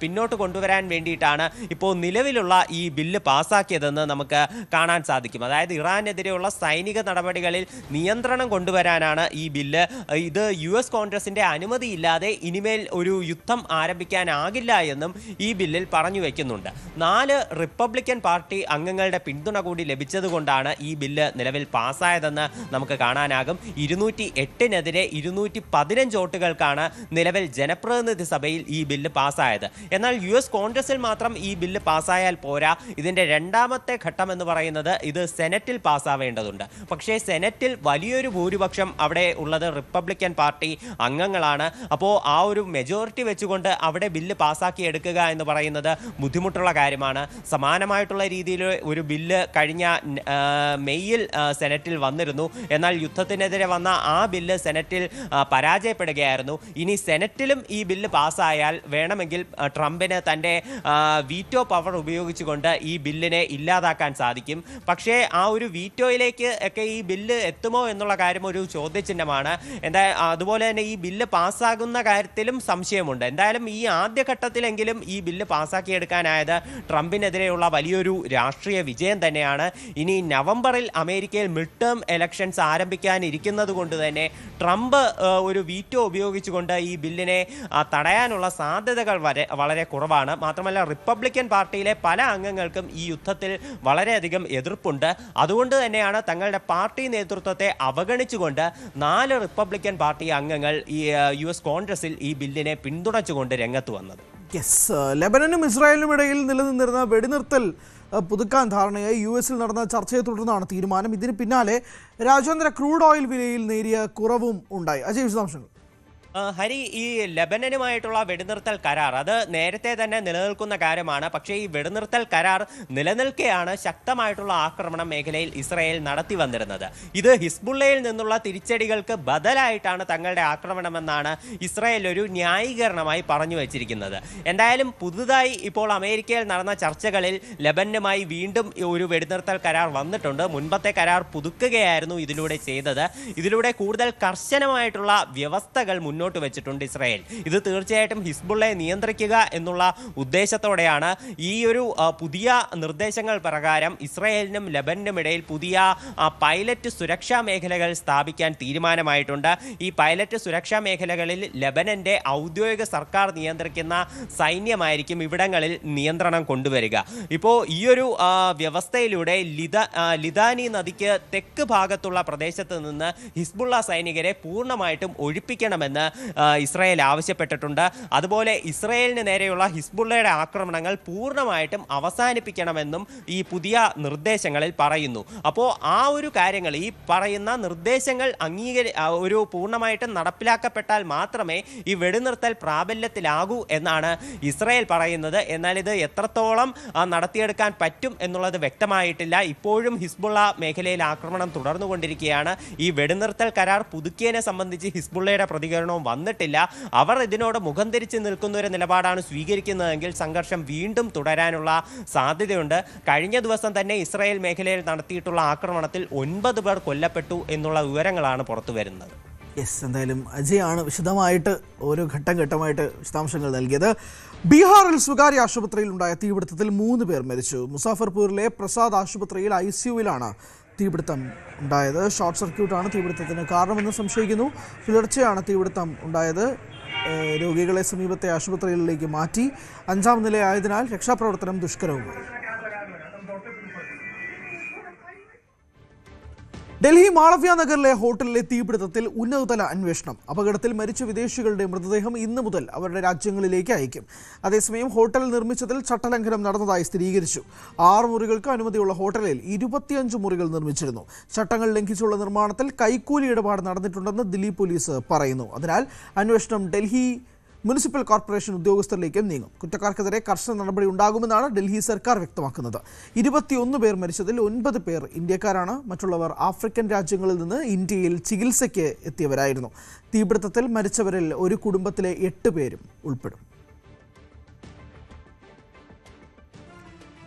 പിന്നോട്ട് കൊണ്ടുവരാൻ വേണ്ടിയിട്ടാണ് ഇപ്പോൾ നിലവിലുള്ള ഈ ബില്ല് പാസ്സാക്കിയതെന്ന് നമുക്ക് കാണാൻ സാധിക്കും. അതായത് ഇറാനെതിരെയുള്ള സൈനിക നടപടികളിൽ നിയന്ത്രണം കൊണ്ടുവരാനാണ് ഈ ബില്ല്. ഇത് US കോൺഗ്രസിന്റെ അനുമതിയില്ലാതെ ഇനിമേൽ ഒരു യുദ്ധം ആരംഭിക്കാനാകില്ല എന്നും ഈ ബില്ലിൽ പറഞ്ഞു വെക്കുന്നുണ്ട്. 4 റിപ്പബ്ലിക്കൻ പാർട്ടി അംഗങ്ങളുടെ പിന്തുണ കൂടി ലഭിച്ചതുകൊണ്ടാണ് ഈ ബില്ല് നിലവിൽ പാസ്സായതെന്ന് നമുക്ക് കാണാനാകും. 208-നെതിരെ 215 വോട്ടുകൾക്കാണ് നിലവിൽ ജനപ്രതിനിധി സഭയിൽ ഈ ബില്ല് പാസ്സായത്. എന്നാൽ US കോൺഗ്രസിൽ മാത്രം ഈ ബില്ല് പാസ്സായാൽ പോരാ. ഇതിന്റെ രണ്ടാമത്തെ ഘട്ടം എന്ന് പറയുന്നത് ഇത് സെനറ്റിൽ പാസ്സാവേണ്ടതുണ്ട്. പക്ഷേ സെനറ്റിൽ വലിയൊരു ഭൂരിപക്ഷം അവിടെ ഉള്ളത് റിപ്പബ്ലിക്കൻ പാർട്ടി അംഗങ്ങളാണ്. അപ്പോൾ ആ ഒരു മെജോറിറ്റി വെച്ചുകൊണ്ട് അവിടെ ബില്ല് പാസ്സാക്കി എടുക്കുക എന്ന് പറയുന്നത് ബുദ്ധിമുട്ടുള്ള കാര്യമാണ്. സമാനമായിട്ടുള്ള രീതിയിൽ ഒരു ബില്ല് കഴിഞ്ഞ മെയ്യിൽ സെനറ്റിൽ വന്നിരുന്നു. എന്നാൽ യുദ്ധത്തിനെതിരെ വന്ന ആ ബില്ല് സെനറ്റിൽ പരാജയപ്പെടുകയായിരുന്നു. ഇനി സെനറ്റിലും ഈ ബില്ല് പാസ്സായാൽ വേണമെങ്കിൽ ട്രംപിന് തൻ്റെ വീറ്റോ പവർ ഉപയോഗിച്ചുകൊണ്ട് ഈ ബില്ലിനെ ഇല്ലാതാക്കാൻ സാധിക്കും. പക്ഷേ ആ ഒരു വീറ്റോയിലേക്ക് ഒക്കെ ഈ ബില്ല് എത്തുമോ എന്നുള്ള കാര്യം ഒരു ചോദ്യചിഹ്നമാണ്. അതുപോലെ തന്നെ ഈ ബില്ല് പാസ്സാകുന്ന കാര്യത്തിലും സംശയമുണ്ട്. എന്തായാലും ഈ ആദ്യഘട്ടത്തിലെങ്കിലും ഈ ബില്ല് പാസ്സാക്കിയെടുക്കാനായത് ട്രംപിനെതിരെയുള്ള വലിയൊരു രാഷ്ട്രീയ വിജയം തന്നെയാണ്. ഇനി നവംബറിൽ അമേരിക്കയിൽ മിഡ് ടേം ഇലക്ഷൻസ് ആരംഭിക്കാനിരിക്കുന്നത് കൊണ്ട് തന്നെ ട്രംപ് ഒരു വീറ്റോ ഉപയോഗിച്ചുകൊണ്ട് ഈ ബില്ലിനെ തടയാനുള്ള സാധ്യതകൾ വളരെ കുറവാണ്. മാത്രമല്ല റിപ്പബ്ലിക്കൻ പാർട്ടിയിലെ പല അംഗങ്ങൾക്കും ഈ യുദ്ധത്തിൽ വളരെയധികം എതിർപ്പുണ്ട്. അതുകൊണ്ട് തന്നെയാണ് തങ്ങളുടെ പാർട്ടി നേതൃത്വത്തെ അവഗണിച്ചുകൊണ്ട് 4 റിപ്പബ്ലിക്കൻ പാർട്ടി അംഗങ്ങൾ ഈ US കോൺഗ്രസിൽ ഈ ബില്ലിനെ പിന്തുണച്ചുകൊണ്ട് രംഗത്ത് വന്നത്. ലെബനനും ഇസ്രായേലിനും ഇടയിൽ നിലനിന്നിരുന്ന വെടിനിർത്തൽ പുതുക്കാൻ ധാരണയായി. US നടന്ന ചർച്ചയെ തുടർന്നാണ് തീരുമാനം. ഇതിന് പിന്നാലെ രാജ്യാന്തര ക്രൂഡ് ഓയിൽ വിലയിൽ നേരിയ കുറവും ഉണ്ടായി. അജയ്, വിശദാംശങ്ങൾ. ഹരി, ഈ ലെബനനുമായിട്ടുള്ള വെടിനിർത്തൽ കരാർ അത് നേരത്തെ തന്നെ നിലനിൽക്കുന്ന കാര്യമാണ്. പക്ഷേ ഈ വെടിനിർത്തൽ കരാർ നിലനിൽക്കെയാണ് ശക്തമായിട്ടുള്ള ആക്രമണം മേഖലയിൽ ഇസ്രായേൽ നടത്തി വന്നിരുന്നത്. ഇത് ഹിസ്ബുള്ളയിൽ നിന്നുള്ള തിരിച്ചടികൾക്ക് ബദലായിട്ടാണ് തങ്ങളുടെ ആക്രമണമെന്നാണ് ഇസ്രായേൽ ഒരു ന്യായീകരണമായി പറഞ്ഞു വച്ചിരിക്കുന്നത്. എന്തായാലും പുതുതായി ഇപ്പോൾ അമേരിക്കയിൽ നടന്ന ചർച്ചകളിൽ ലെബനുമായി വീണ്ടും ഒരു വെടിനിർത്തൽ കരാർ വന്നിട്ടുണ്ട്. മുൻപത്തെ കരാർ പുതുക്കുകയായിരുന്നു ഇതിലൂടെ ചെയ്തത്. ഇതിലൂടെ കൂടുതൽ കർശനമായിട്ടുള്ള വ്യവസ്ഥകൾ മുന്നോട്ട് വെച്ചിട്ടുണ്ട് ഇസ്രായേൽ. ഇത് തീർച്ചയായിട്ടും ഹിസ്ബുള്ളയെ നിയന്ത്രിക്കുക എന്നുള്ള ഉദ്ദേശത്തോടെയാണ്. ഈ ഒരു പുതിയ നിർദ്ദേശങ്ങൾ പ്രകാരം ഇസ്രായേലിനും ലെബനനും ഇടയിൽ പുതിയ പൈലറ്റ് സുരക്ഷാ മേഖലകൾ സ്ഥാപിക്കാൻ തീരുമാനമായിട്ടുണ്ട്. ഈ പൈലറ്റ് സുരക്ഷാ മേഖലകളിൽ ലെബനന്റെ ഔദ്യോഗിക സർക്കാർ നിയന്ത്രിക്കുന്ന സൈന്യമായിരിക്കും ഇവിടങ്ങളിൽ നിയന്ത്രണം കൊണ്ടുവരിക. ഇപ്പോൾ ഈ ഒരു വ്യവസ്ഥയിലൂടെ ലിദാനി നദിക്ക് തെക്ക് ഭാഗത്തുള്ള പ്രദേശത്ത് നിന്ന് ഹിസ്ബുള്ള സൈനികരെ പൂർണ്ണമായിട്ടും ഒഴിപ്പിക്കണമെന്ന് ഇസ്രായേൽ ആവശ്യപ്പെട്ടിട്ടുണ്ട്. അതുപോലെ ഇസ്രായേലിന് നേരെയുള്ള ഹിസ്ബുള്ളയുടെ ആക്രമണങ്ങൾ പൂർണ്ണമായിട്ടും അവസാനിപ്പിക്കണമെന്നും ഈ പുതിയ നിർദ്ദേശങ്ങളിൽ പറയുന്നു. അപ്പോൾ ആ ഒരു കാര്യങ്ങൾ, ഈ പറയുന്ന നിർദ്ദേശങ്ങൾ ഒരു പൂർണ്ണമായിട്ടും നടപ്പിലാക്കപ്പെട്ടാൽ മാത്രമേ ഈ വെടിനിർത്തൽ പ്രാബല്യത്തിലാകൂ എന്നാണ് ഇസ്രായേൽ പറയുന്നത്. എന്നാൽ ഇത് എത്രത്തോളം നടത്തിയെടുക്കാൻ പറ്റും എന്നുള്ളത് വ്യക്തമായിട്ടില്ല. ഇപ്പോഴും ഹിസ്ബുള്ള മേഖലയിൽ ആക്രമണം തുടർന്നുകൊണ്ടിരിക്കുകയാണ്. ഈ വെടിനിർത്തൽ കരാർ പുതുക്കിയതിനെ സംബന്ധിച്ച് ഹിസ്ബുള്ളയുടെ പ്രതികരണവും വന്നിട്ടില്ല. അവർ ഇതിനോട് മുഖം തിരിച്ച് നിൽക്കുന്ന ഒരു നിലപാടാണ് സ്വീകരിക്കുന്നതെങ്കിൽ സംഘർഷം വീണ്ടും തുടരാനുള്ള സാധ്യതയുണ്ട്. കഴിഞ്ഞ ദിവസം തന്നെ ഇസ്രായേൽ മേഖലയിൽ നടത്തിയിട്ടുള്ള ആക്രമണത്തിൽ 9 പേർ കൊല്ലപ്പെട്ടു എന്നുള്ള വിവരങ്ങളാണ് പുറത്തു വരുന്നത്. എന്തായാലും അജയാണ് വിശദമായിട്ട് ഓരോ ഘട്ടമായിട്ട് വിശദാംശങ്ങൾ നൽകിയത്. ബീഹാറിൽ സ്വകാര്യ ആശുപത്രിയിൽ ഉണ്ടായ തീപിടുത്തത്തിൽ 3 പേർ മരിച്ചു. മുസാഫർപൂരിലെ പ്രസാദ് ആശുപത്രിയിൽ ICUവിലാണ് തീപിടുത്തം ഉണ്ടായത്. ഷോർട്ട് സർക്യൂട്ടാണ് തീപിടുത്തത്തിന് കാരണമെന്ന് സംശയിക്കുന്നു. പുലർച്ചെയാണ് തീപിടുത്തം ഉണ്ടായത്. രോഗികളെ സമീപത്തെ ആശുപത്രികളിലേക്ക് മാറ്റി. 5ാം നിലയായതിനാൽ രക്ഷാപ്രവർത്തനം ദുഷ്കരവുമായി. ഡൽഹി മാളവ്യ നഗറിലെ ഹോട്ടലിലെ തീപിടുത്തത്തിൽ ഉന്നതതല അന്വേഷണം. അപകടത്തിൽ മരിച്ച വിദേശികളുടെ മൃതദേഹം ഇന്ന് മുതൽ അവരുടെ രാജ്യങ്ങളിലേക്ക് അയക്കും. അതേസമയം ഹോട്ടൽ നിർമ്മിച്ചതിൽ ചട്ടലംഘനം നടന്നതായി സ്ഥിരീകരിച്ചു. 6 മുറികൾക്ക് അനുമതിയുള്ള ഹോട്ടലിൽ 25 മുറികൾ നിർമ്മിച്ചിരുന്നു. ചട്ടങ്ങൾ ലംഘിച്ചുള്ള നിർമ്മാണത്തിൽ കൈക്കൂലി ഇടപാട് നടന്നിട്ടുണ്ടെന്ന് ദില്ലി പോലീസ് പറയുന്നു. അതിനാൽ അന്വേഷണം ഡൽഹി മുനിസിപ്പൽ കോർപ്പറേഷൻ ഉദ്യോഗസ്ഥരിലേക്കും നീങ്ങും. കുറ്റക്കാർക്കെതിരെ കർശന നടപടി ഉണ്ടാകുമെന്നാണ് ഡൽഹി സർക്കാർ വ്യക്തമാക്കുന്നത്. 21 പേർ മരിച്ചതിൽ 9 പേർ ഇന്ത്യക്കാരാണ്. മറ്റുള്ളവർ ആഫ്രിക്കൻ രാജ്യങ്ങളിൽ നിന്ന് ഇന്ത്യയിൽ ചികിത്സയ്ക്ക് എത്തിയവരായിരുന്നു. തീപിടുത്തത്തിൽ മരിച്ചവരിൽ ഒരു കുടുംബത്തിലെ 8 പേരും ഉൾപ്പെടും.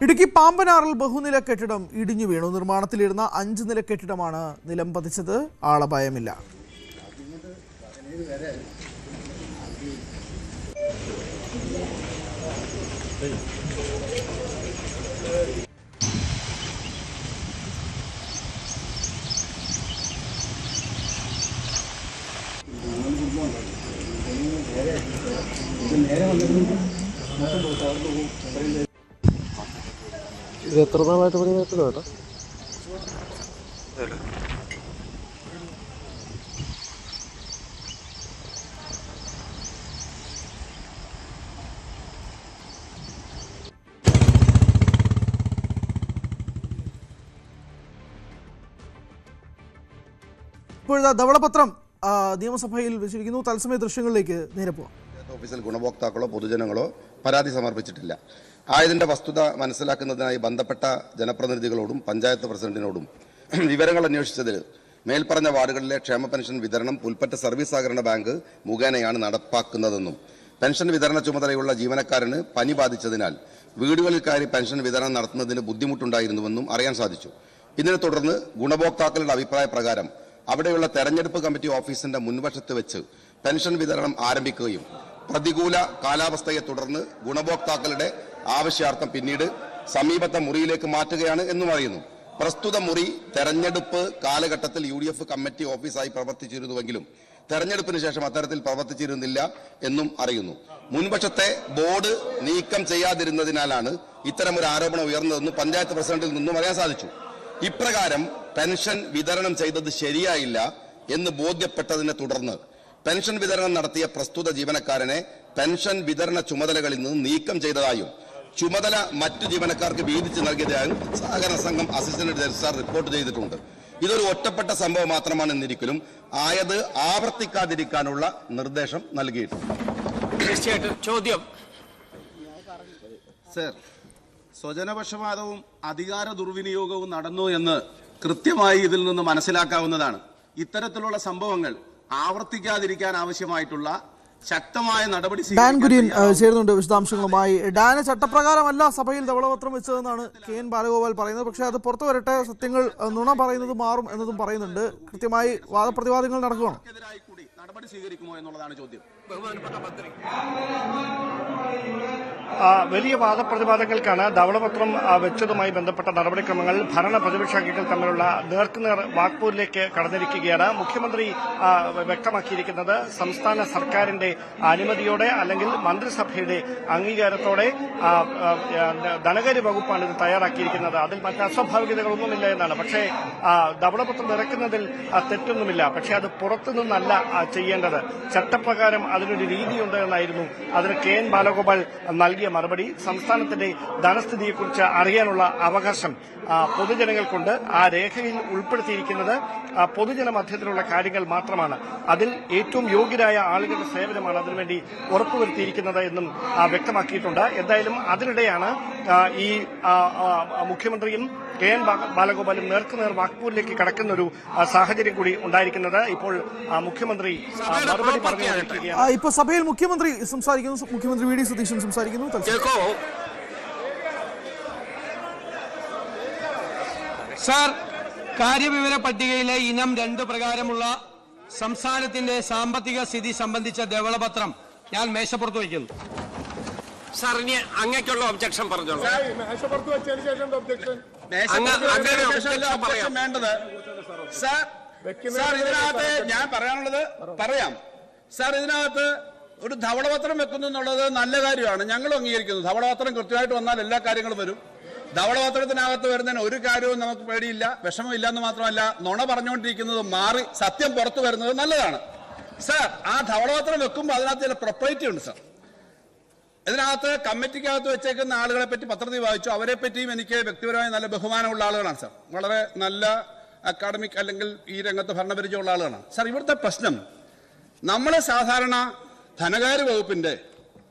ഇടുക്കി പാമ്പനാറിൽ ബഹുനില കെട്ടിടം ഇടിഞ്ഞു വീണു. നിർമ്മാണത്തിലിരുന്ന 5 നില കെട്ടിടമാണ് നിലം പതിച്ചത്. ആളപായമില്ല. ഇത് എത്ര നാളായിട്ട് പണി നടക്കുന്നു കേട്ടോ? ഇപ്പോഴത്തെ ധവളപത്രം നിയമസഭയിൽ വെച്ചിരിക്കുന്നു. തത്സമയ ദൃശ്യങ്ങളിലേക്ക് നേരെ പോവാം. ഓഫീസിൽ ഗുണഭോക്താക്കളോ പൊതുജനങ്ങളോ പരാതി സമർപ്പിച്ചിട്ടില്ല. ആയതിന്റെ വസ്തുത മനസ്സിലാക്കുന്നതിനായി ബന്ധപ്പെട്ട ജനപ്രതിനിധികളോടും പഞ്ചായത്ത് പ്രസിഡന്റിനോടും വിവരങ്ങൾ അന്വേഷിച്ചതിൽ മേൽപ്പറഞ്ഞ വാർഡുകളിലെ ക്ഷേമ പെൻഷൻ വിതരണം പുൽപ്പറ്റ സർവീസ് സഹകരണ ബാങ്ക് മുഖേനയാണ് നടപ്പാക്കുന്നതെന്നും പെൻഷൻ വിതരണ ചുമതലയുള്ള ജീവനക്കാരന് പനി ബാധിച്ചതിനാൽ വീടുകളിൽ കയറി പെൻഷൻ വിതരണം നടത്തുന്നതിന് ബുദ്ധിമുട്ടുണ്ടായിരുന്നുവെന്നും അറിയാൻ സാധിച്ചു. ഇതിനെ തുടർന്ന് ഗുണഭോക്താക്കളുടെ അഭിപ്രായ പ്രകാരം അവിടെയുള്ള തെരഞ്ഞെടുപ്പ് കമ്മിറ്റി ഓഫീസിന്റെ മുൻവശത്ത് വെച്ച് പെൻഷൻ വിതരണം ആരംഭിക്കുകയും പ്രതികൂല കാലാവസ്ഥയെ തുടർന്ന് ഗുണഭോക്താക്കളുടെ ആവശ്യാർത്ഥം പിന്നീട് സമീപത്തെ മുറിയിലേക്ക് മാറ്റുകയാണ് എന്നും അറിയുന്നു. പ്രസ്തുത മുറി തെരഞ്ഞെടുപ്പ് കാലഘട്ടത്തിൽ UDF കമ്മിറ്റി ഓഫീസായി പ്രവർത്തിച്ചിരുന്നുവെങ്കിലും തെരഞ്ഞെടുപ്പിന് ശേഷം അത്തരത്തിൽ പ്രവർത്തിച്ചിരുന്നില്ല എന്നും അറിയുന്നു. മുൻവശത്തെ ബോർഡ് നീക്കം ചെയ്യാതിരുന്നതിനാലാണ് ഇത്തരമൊരു ആരോപണം ഉയർന്നതെന്ന് പഞ്ചായത്ത് പ്രസിഡന്റിൽ നിന്നും അറിയാൻ സാധിച്ചു. ഇപ്രകാരം പെൻഷൻ വിതരണം ചെയ്തത് ശരിയായില്ല എന്ന് ബോധ്യപ്പെട്ടതിനെ തുടർന്ന് പെൻഷൻ വിതരണം നടത്തിയ പ്രസ്തുത ജീവനക്കാരനെ പെൻഷൻ വിതരണ ചുമതലകളിൽ നിന്ന് നീക്കം ചെയ്തതായും ചുമതല മറ്റു ജീവനക്കാർക്ക് വീതിച്ച് നൽകിയതായും സഹകരണ സംഘം അസിസ്റ്റന്റ് രജിസ്ട്രാർ റിപ്പോർട്ട് ചെയ്തിട്ടുണ്ട്. ഇതൊരു ഒറ്റപ്പെട്ട സംഭവം മാത്രമാണ് എന്നിരിക്കലും ആയത് ആവർത്തിക്കാതിരിക്കാനുള്ള നിർദ്ദേശം നൽകിയിട്ടുണ്ട്. തീർച്ചയായിട്ടും ചോദ്യം. സർ, സ്വജനപക്ഷപാതവും അധികാര ദുർവിനിയോഗവും നടന്നു എന്ന് കൃത്യമായി ഇതിൽ നിന്ന് മനസ്സിലാക്കാവുന്നതാണ്. ഇത്തരത്തിലുള്ള സംഭവങ്ങൾ ആവർത്തിക്കാതിരിക്കാൻ ആവശ്യമായിട്ടുള്ള ശക്തമായ നടപടി ഡാൻ കുര്യൻ ചേരുന്നുണ്ട് വിശദാംശങ്ങളുമായി. ഡാന് ചട്ടപ്രകാരമല്ല സഭയിൽ ധവളപത്രം വെച്ചതെന്നാണ് KN ബാലഗോപാൽ പറയുന്നത്. പക്ഷേ അത് പുറത്തു വരട്ടെ, സത്യങ്ങൾ നുണ പറയുന്നത് മാറും എന്നതും പറയുന്നുണ്ട്. കൃത്യമായി വാദപ്രതിവാദങ്ങൾ നടക്കുകയാണ്. കൂടി നടപടി സ്വീകരിക്കുമോ എന്നുള്ളതാണ് ചോദ്യം. ബഹുമാനപ്പെട്ട മന്ത്രി, വലിയ വാദപ്രതിവാദങ്ങൾക്കാണ് ധവളപത്രം വെച്ചതുമായി ബന്ധപ്പെട്ട നടപടിക്രമങ്ങൾ ഭരണ പ്രതിപക്ഷ അംഗങ്ങൾ തമ്മിലുള്ള നേർക്കുനേർ വാക്പോരിലേക്ക് കടന്നിരിക്കുകയാണ്. മുഖ്യമന്ത്രി വ്യക്തമാക്കിയിരിക്കുന്നത് സംസ്ഥാന സർക്കാരിന്റെ അനുമതിയോടെ അല്ലെങ്കിൽ മന്ത്രിസഭയുടെ അംഗീകാരത്തോടെ ധനകാര്യ വകുപ്പാണ് ഇത് തയ്യാറാക്കിയിരിക്കുന്നത്. അതിൽ മറ്റ് അസ്വാഭാവികതകളൊന്നുമില്ല എന്നാണ്. പക്ഷേ ധവളപത്രം ഇറക്കുന്നതിൽ തെറ്റൊന്നുമില്ല. പക്ഷേ അത് പുറത്തുനിന്നല്ല ചെയ്യേണ്ടത്. ചട്ടപ്രകാരം അതിനൊരു രീതിയുണ്ട് എന്നായിരുന്നു അതിന് KN ബാലഗോപാൽ നൽകിയ മറുപടി. സംസ്ഥാനത്തിന്റെ ധനസ്ഥിതിയെക്കുറിച്ച് അറിയാനുള്ള അവകാശം പൊതുജനങ്ങൾക്കുണ്ട്. ആ രേഖയിൽ ഉൾപ്പെടുത്തിയിരിക്കുന്നത് പൊതുജന മധ്യത്തിലുള്ള കാര്യങ്ങൾ മാത്രമാണ്. അതിൽ ഏറ്റവും യോഗ്യരായ ആളുകളുടെ സേവനമാണ് അതിനുവേണ്ടി ഉറപ്പുവരുത്തിയിരിക്കുന്നത് എന്നും വ്യക്തമാക്കിയിട്ടുണ്ട്. എന്തായാലും അതിനിടെയാണ് ഈ മുഖ്യമന്ത്രിയും KN ബാലഗോപാലും നേർക്കുനേർ വാക്പോരിലേക്ക് കടക്കുന്ന ഒരു സാഹചര്യം കൂടി ഉണ്ടായിരിക്കുന്നത്. ഇപ്പോൾ മുഖ്യമന്ത്രി മറുപടി പറഞ്ഞുകൊണ്ടിരിക്കുകയാണ്. ഇപ്പോൾ സഭയിൽ മുഖ്യമന്ത്രി സംസാരിക്കുന്നു. മുഖ്യമന്ത്രി VD സതീശൻ സംസാരിക്കുന്നു. സാർ, കാര്യവിവര പട്ടികയിലെ ഇനം 2 പ്രകാരമുള്ള സംസ്ഥാനത്തിന്റെ സാമ്പത്തിക സ്ഥിതി സംബന്ധിച്ച ധവളപത്രം ഞാൻ മേശപ്പുറത്ത് വയ്ക്കുന്നു. സാർ, ഇനി അങ്ങേക്കുള്ള ഒബ്ജക്ഷൻ പറഞ്ഞോളൂ. വേണ്ടത് സാർ, ഇതിനകത്ത് ഞാൻ പറയാനുള്ളത് പറയാം. സാർ, ഇതിനകത്ത് ഒരു ധവളപത്രം വെക്കുന്നു എന്നുള്ളത് നല്ല കാര്യമാണ്, ഞങ്ങളും അംഗീകരിക്കുന്നു. ധവളപത്രം കൃത്യമായിട്ട് വന്നാൽ എല്ലാ കാര്യങ്ങളും വരും. ധവളപത്രത്തിനകത്ത് വരുന്നതിന് ഒരു കാര്യവും നമുക്ക് പേടിയില്ല, വിഷമമില്ല എന്ന് മാത്രമല്ല, നുണ പറഞ്ഞുകൊണ്ടിരിക്കുന്നത് മാറി സത്യം പുറത്തു വരുന്നത് നല്ലതാണ്. സാർ, ആ ധവളപത്രം വെക്കുമ്പോൾ അതിനകത്ത് ചില പ്രൊപ്പറേറ്റി ഉണ്ട്. സാർ, ഇതിനകത്ത് കമ്മിറ്റിക്കകത്ത് വെച്ചേക്കുന്ന ആളുകളെ പറ്റി പത്രത്തിൽ വായിച്ചു. അവരെ പറ്റിയും എനിക്ക് വ്യക്തിപരമായി നല്ല ബഹുമാനമുള്ള ആളുകളാണ്. സാർ, വളരെ നല്ല അക്കാഡമിക് അല്ലെങ്കിൽ ഈ രംഗത്ത് ഭരണപരിചയമുള്ള ആളുകളാണ്. സാർ, ഇവിടുത്തെ പ്രശ്നം നമ്മൾ സാധാരണ ധനകാര്യ വകുപ്പിന്റെ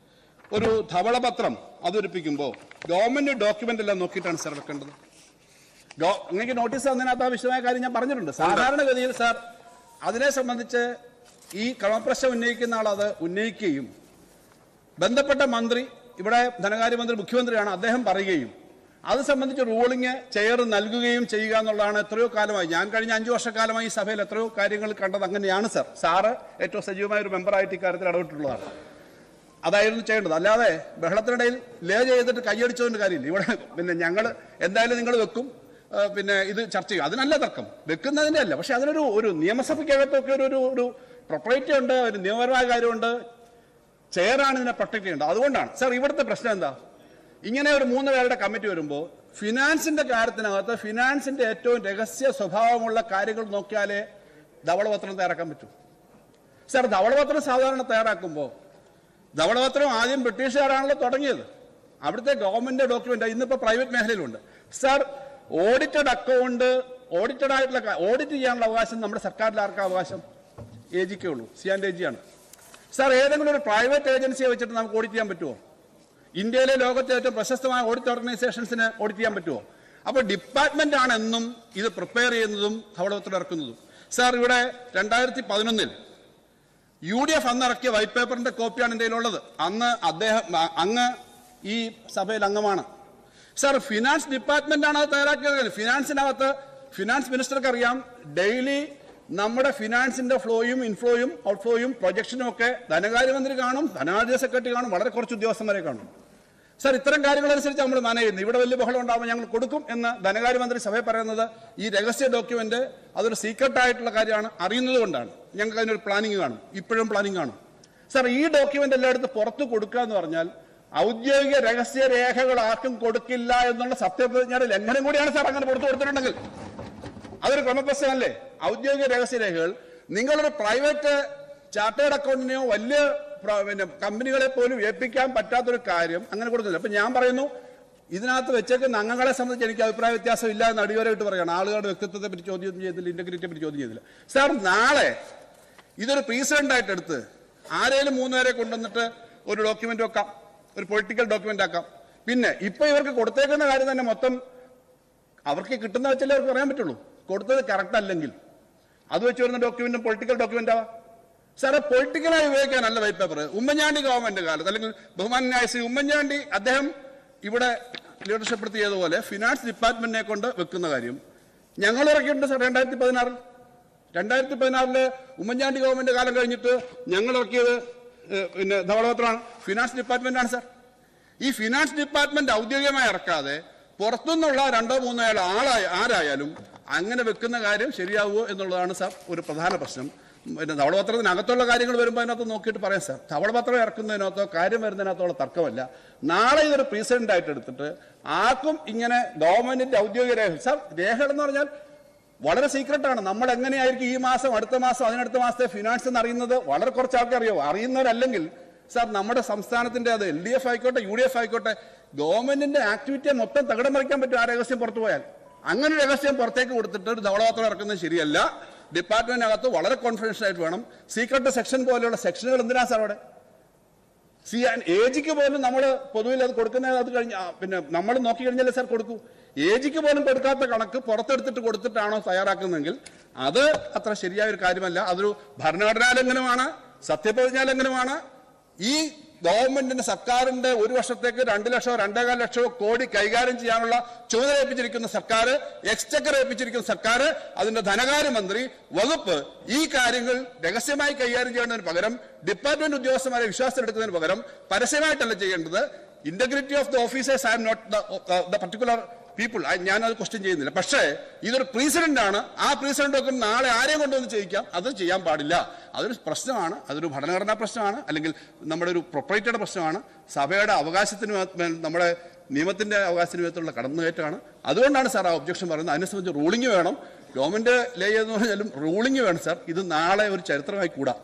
ഒരു ധവളപത്രം അവതരിപ്പിക്കുമ്പോൾ ഗവൺമെന്റ് ഡോക്യുമെന്റ് എല്ലാം നോക്കിയിട്ടാണ് സാർ വെക്കേണ്ടത്. അങ്ങനെ നോട്ടീസ് തന്നതിനകത്ത് ആ വിശദമായ കാര്യം ഞാൻ പറഞ്ഞിട്ടുണ്ട്. സാധാരണഗതിയിൽ സാർ അതിനെ സംബന്ധിച്ച് ഈ ക്രമപ്രശ്നം ഉന്നയിക്കുന്ന ആൾ അത് ഉന്നയിക്കുകയും ബന്ധപ്പെട്ട മന്ത്രി, ഇവിടെ ധനകാര്യമന്ത്രി മുഖ്യമന്ത്രിയാണ്, അദ്ദേഹം പറയുകയും അത് സംബന്ധിച്ച് റൂളിംഗ് ചെയർ നൽകുകയും ചെയ്യുക എന്നുള്ളതാണ് എത്രയോ കാലമായി. ഞാൻ കഴിഞ്ഞ 5 വർഷക്കാലമായി ഈ സഭയിൽ എത്രയോ കാര്യങ്ങൾ കണ്ടത് അങ്ങനെയാണ്. സാർ, സാറ് ഏറ്റവും സജീവമായ ഒരു മെമ്പറായിട്ട് ഇക്കാര്യത്തിൽ ഇടപെട്ടിട്ടുള്ളതാണ്. അതായിരുന്നു ചെയ്യേണ്ടത്. അല്ലാതെ ബഹളത്തിനിടയിൽ ലേ ചെയ്തിട്ട് കൈയടിച്ചതുകൊണ്ട് കാര്യമില്ല. ഇവിടെ പിന്നെ ഞങ്ങൾ എന്തായാലും നിങ്ങൾ വെക്കും, പിന്നെ ഇത് ചർച്ച ചെയ്യും, അതിനല്ല തർക്കം, വെക്കുന്നതിന്റെ അല്ല. പക്ഷെ അതിനൊരു നിയമസഭയ്ക്കകത്തൊക്കെ ഒരു പ്രൊപ്പറേറ്റി ഉണ്ട്, ഒരു നിയമപരമായ കാര്യമുണ്ട്. ചെയറാണ് ഇതിനെ പ്രൊട്ടക്ട് ചെയ്യേണ്ടത്. അതുകൊണ്ടാണ് സാർ ഇവിടുത്തെ പ്രശ്നം എന്താ, ഇങ്ങനെ ഒരു 3 പേരുടെ കമ്മിറ്റി വരുമ്പോൾ ഫിനാൻസിന്റെ കാര്യത്തിനകത്ത് ഫിനാൻസിന്റെ ഏറ്റവും രഹസ്യ സ്വഭാവമുള്ള കാര്യങ്ങൾ നോക്കിയാലേ ധവളപത്രം തയ്യാറാക്കാൻ പറ്റൂ. സാർ, ധവളപത്രം സാധാരണ തയ്യാറാക്കുമ്പോൾ ധവളപത്രം ആദ്യം ബ്രിട്ടീഷുകാരാണല്ലോ തുടങ്ങിയത്. അവിടുത്തെ ഗവൺമെന്റ് ഡോക്യുമെന്റ് ഇന്നിപ്പോ പ്രൈവറ്റ് മേഖലയിലുണ്ട്. സാർ, ഓഡിറ്റഡ് അക്കൗണ്ട്, ഓഡിറ്റഡ് ആയിട്ടുള്ള ഓഡിറ്റ് ചെയ്യാനുള്ള അവകാശം നമ്മുടെ സർക്കാരിൽ ആർക്കാ അവകാശം? AGക്കേ ഉള്ളൂ. C&AG ആണ്. സാർ, ഏതെങ്കിലും ഒരു പ്രൈവറ്റ് ഏജൻസിയെ വെച്ചിട്ട് നമുക്ക് ഓഡിറ്റ് ചെയ്യാൻ പറ്റുമോ? ഇന്ത്യയിലെ ലോകത്തെ ഏറ്റവും പ്രശസ്തമായ ഓഡിറ്റ് ഓർഗനൈസേഷൻസിന് ഓഡിറ്റ് ചെയ്യാൻ പറ്റുമോ? അപ്പോൾ ഡിപ്പാർട്ട്മെന്റ് ആണ് എന്നും ഇത് പ്രിപ്പയർ ചെയ്യുന്നതും ധവളപത്രം ഇറക്കുന്നതും. സാർ, ഇവിടെ 2011 UDF അന്ന് ഇറക്കിയ വൈറ്റ് പേപ്പറിന്റെ കോപ്പിയാണ് എൻ്റെ കയ്യിലുള്ളത്. അന്ന് അങ്ങ് ഈ സഭയിൽ അംഗമാണ്. സാർ, ഫിനാൻസ് ഡിപ്പാർട്ട്മെന്റ് ആണ് അത് തയ്യാറാക്കിയത്. ഫിനാൻസിനകത്ത് ഫിനാൻസ് മിനിസ്റ്റർക്ക് അറിയാം, ഡെയിലി നമ്മുടെ ഫിനാൻസിന്റെ ഫ്ലോയും ഇൻഫ്ലോയും ഔട്ട്ഫ്ലോയും പ്രൊജക്ഷനും ഒക്കെ ധനകാര്യമന്ത്രി കാണും, ധനകാര്യ സെക്രട്ടറി കാണും, വളരെ കുറച്ച് ഉദ്യോഗസ്ഥന്മാരെ കാണും. സാർ, ഇത്തരം കാര്യങ്ങളനുസരിച്ച് നമ്മൾ മാനേജ് ചെയ്യുന്നത്. ഇവിടെ വലിയ ബഹളം ഉണ്ടാകുമ്പോൾ ഞങ്ങൾ കൊടുക്കും എന്ന് ധനകാര്യമന്ത്രി സഭയിൽ പറയുന്നത് ഈ രഹസ്യ ഡോക്യുമെന്റ് അതൊരു സീക്രട്ട് ആയിട്ടുള്ള കാര്യമാണ്, അറിയുന്നത് കൊണ്ടാണ്. ഞങ്ങൾക്ക് അതിനൊരു പ്ലാനിങ് കാണും, ഇപ്പോഴും പ്ലാനിങ് കാണും. സാർ, ഈ ഡോക്യുമെന്റ് എല്ലായിടത്തും പുറത്ത് കൊടുക്കുക എന്ന് പറഞ്ഞാൽ ഔദ്യോഗിക രഹസ്യ രേഖകൾ ആർക്കും കൊടുക്കില്ല എന്നുള്ള സത്യപ്രതിജ്ഞയുടെ ലംഘനം കൂടിയാണ്. സാർ, അങ്ങനെ പുറത്തു കൊടുത്തിട്ടുണ്ടെങ്കിൽ അതൊരു ക്രമപ്രശ്നമല്ലേ? ഔദ്യോഗിക രഹസ്യ രേഖകൾ നിങ്ങളൊരു പ്രൈവറ്റ് ചാർട്ടേഡ് അക്കൗണ്ടിനെയോ വലിയ പിന്നെ കമ്പനികളെ പോലും ഏൽപ്പിക്കാൻ പറ്റാത്തൊരു കാര്യം അങ്ങനെ കൊടുക്കുന്നില്ല. അപ്പൊ ഞാൻ പറയുന്നു, ഇതിനകത്ത് വെച്ചേക്കുന്ന അംഗങ്ങളെ സംബന്ധിച്ച് എനിക്ക് അഭിപ്രായ വ്യത്യാസം ഇല്ല എന്ന് അടിവരായിട്ട് പറയുകയാണ്. ആളുകളുടെ വ്യക്തിത്വത്തെ പറ്റി ചോദ്യം ചെയ്തില്ല, ഇന്റഗ്രിറ്റിയെ പറ്റി ചോദ്യം ചെയ്തില്ല. സാർ, നാളെ ഇതൊരു പ്രീസിഡന്റ് ആയിട്ട് എടുത്ത് ആരെങ്കിലും 3 പേരെ കൊണ്ടുവന്നിട്ട് ഒരു ഡോക്യുമെന്റ് വെക്കാം, ഒരു പൊളിറ്റിക്കൽ ഡോക്യുമെന്റ് ആക്കാം. പിന്നെ ഇപ്പൊ ഇവർക്ക് കൊടുത്തേക്കുന്ന കാര്യം തന്നെ മൊത്തം അവർക്ക് കിട്ടുന്ന വെച്ചല്ലേ അവർക്ക് പറയാൻ പറ്റുള്ളൂ. കൊടുത്തത് കറക്റ്റ് അല്ലെങ്കിൽ അത് വെച്ച് വരുന്ന ഡോക്യുമെന്റും പൊളിറ്റിക്കൽ ഡോക്യുമെന്റ് ആവാം. സാറെ, പൊളിറ്റിക്കലായി ഉപയോഗിക്കാനല്ല വൈറ്റ് പേപ്പർ. ഉമ്മൻചാണ്ടി ഗവൺമെന്റ് കാലത്ത് അല്ലെങ്കിൽ ബഹുമാന്യനായ ശ്രീ ഉമ്മൻചാണ്ടി അദ്ദേഹം ഇവിടെ ലീഡർഷിപ്പ് ചെയ്തതുപോലെ ഫിനാൻസ് ഡിപ്പാർട്ട്മെന്റിനെ കൊണ്ട് വെക്കുന്ന കാര്യം ഞങ്ങൾ ഇറക്കിയിട്ടുണ്ട് സാർ. 2016 ഉമ്മൻചാണ്ടി ഗവൺമെന്റ് കാലം കഴിഞ്ഞിട്ട് ഞങ്ങൾ ഇറക്കിയത് പിന്നെ ധവളപത്രമാണ്, ഫിനാൻസ് ഡിപ്പാർട്ട്മെന്റാണ് സാർ. ഈ ഫിനാൻസ് ഡിപ്പാർട്ട്മെന്റ് ഔദ്യോഗികമായി ഇറക്കാതെ പുറത്തുനിന്നുള്ള 2-3 ആരായാലും അങ്ങനെ വെക്കുന്ന കാര്യം ശരിയാവുമോ എന്നുള്ളതാണ് സാർ ഒരു പ്രധാന പ്രശ്നം. പിന്നെ ധവളപത്രത്തിനകത്തുള്ള കാര്യങ്ങൾ വരുമ്പോൾ അതിനകത്ത് നോക്കിയിട്ട് പറയാം സാർ. ധവളപത്രം ഇറക്കുന്നതിനകത്തോ കാര്യം വരുന്നതിനകത്തുള്ള തർക്കമല്ല. നാളെ ഇതൊരു പ്രീസിഡന്റ് ആയിട്ട് എടുത്തിട്ട് ആർക്കും ഇങ്ങനെ ഗവൺമെന്റിന്റെ ഔദ്യോഗിക രേഖ, സാർ രേഖകൾ എന്ന് പറഞ്ഞാൽ വളരെ സീക്രട്ടാണ്. നമ്മൾ എങ്ങനെയായിരിക്കും ഈ മാസം, അടുത്ത മാസം, അതിനടുത്ത മാസത്തെ ഫിനാൻസ് എന്ന് അറിയുന്നത് വളരെ കുറച്ച് ആൾക്കാർ അറിയോ. അറിയുന്നവരല്ലെങ്കിൽ സാർ നമ്മുടെ സംസ്ഥാനത്തിന്റെ അത് LDF ആയിക്കോട്ടെ UDF ആയിക്കോട്ടെ ഗവൺമെന്റിന്റെ ആക്ടിവിറ്റിയെ മൊത്തം തകിടം മറിക്കാൻ പറ്റും ആ രഹസ്യം പുറത്തു പോയാൽ. അങ്ങനെ രഹസ്യം പുറത്തേക്ക് കൊടുത്തിട്ട് ഒരു ധവളപത്രം ഇറക്കുന്നത് ശരിയല്ല. ഡിപ്പാർട്ട്മെന്റിനകത്ത് വളരെ കോൺഫിഡൻഷ്യൽ ആയിട്ട് വേണം. സീക്രട്ട് സെക്ഷൻ പോലെയുള്ള സെക്ഷനുകൾ എന്തിനാ സാർ അവിടെ? ഏജിക്ക് പോലും നമ്മൾ പൊതുവിൽ അത് കൊടുക്കുന്നത് അത് കഴിഞ്ഞ പിന്നെ നമ്മൾ നോക്കി കഴിഞ്ഞാലേ സാർ കൊടുക്കൂ. ഏജിക്ക് പോലും കൊടുക്കാത്ത കണക്ക് പുറത്തെടുത്തിട്ട് കൊടുത്തിട്ടാണോ തയ്യാറാക്കുന്നതെങ്കിൽ അത് അത്ര ശരിയായ ഒരു കാര്യമല്ല. അതൊരു ഭരണഘടനാ ലംഘനമാണ്, സത്യപ്രതിജ്ഞാ ലംഘനമാണ്. ഈ ഗവൺമെന്റിന്റെ സർക്കാരിന്റെ 1 വർഷത്തേക്ക് 2 ലക്ഷമോ 2.25 ലക്ഷമോ കോടി കൈകാര്യം ചെയ്യാനുള്ള ചുമതല ഏൽപ്പിച്ചിരിക്കുന്ന സർക്കാർ, എക്സ്ചക്കർ ഏൽപ്പിച്ചിരിക്കുന്ന സർക്കാർ, അതിന്റെ ധനകാര്യമന്ത്രി, വകുപ്പ് ഈ കാര്യങ്ങൾ രഹസ്യമായി കൈകാര്യം ചെയ്യുന്നതിന് പകരം ഡിപ്പാർട്ട്മെന്റ് ഉദ്യോഗസ്ഥന്മാരെ വിശ്വാസത്തിലെടുക്കുന്നതിന് പകരം പരസ്യമായിട്ടല്ല ചെയ്യേണ്ടത്. Integrity of the officers I am not the particular people, ഞാനത് ക്വസ്റ്റ്യൻ ചെയ്യുന്നില്ല. പക്ഷേ ഇതൊരു പ്രസിഡന്റ് ആണ്. ആ പ്രസിഡന്റ് നാളെ ആരെയും കൊണ്ടുവന്ന് ചെയ്യിക്കാം, അത് ചെയ്യാൻ പാടില്ല. അതൊരു പ്രശ്നമാണ്, അതൊരു ഭരണഘടനാ പ്രശ്നമാണ്, അല്ലെങ്കിൽ നമ്മുടെ ഒരു പ്രൊപ്പറേറ്ററുടെ പ്രശ്നമാണ്, സഭയുടെ അവകാശത്തിന് നമ്മുടെ നിയമത്തിന്റെ അവകാശത്തിന് മേലുള്ള കടന്നുകയറ്റമാണ്. അതുകൊണ്ടാണ് സാർ ആ ഒബ്ജക്ഷൻ പറയുന്നത്. അതിനെ സംബന്ധിച്ച് റൂളിംഗ് വേണം. ഗവൺമെന്റ് ലേ എന്ന് പറഞ്ഞാലും റൂളിംഗ് വേണം സാർ. ഇത് നാളെ ഒരു ചരിത്രമായി കൂടാ.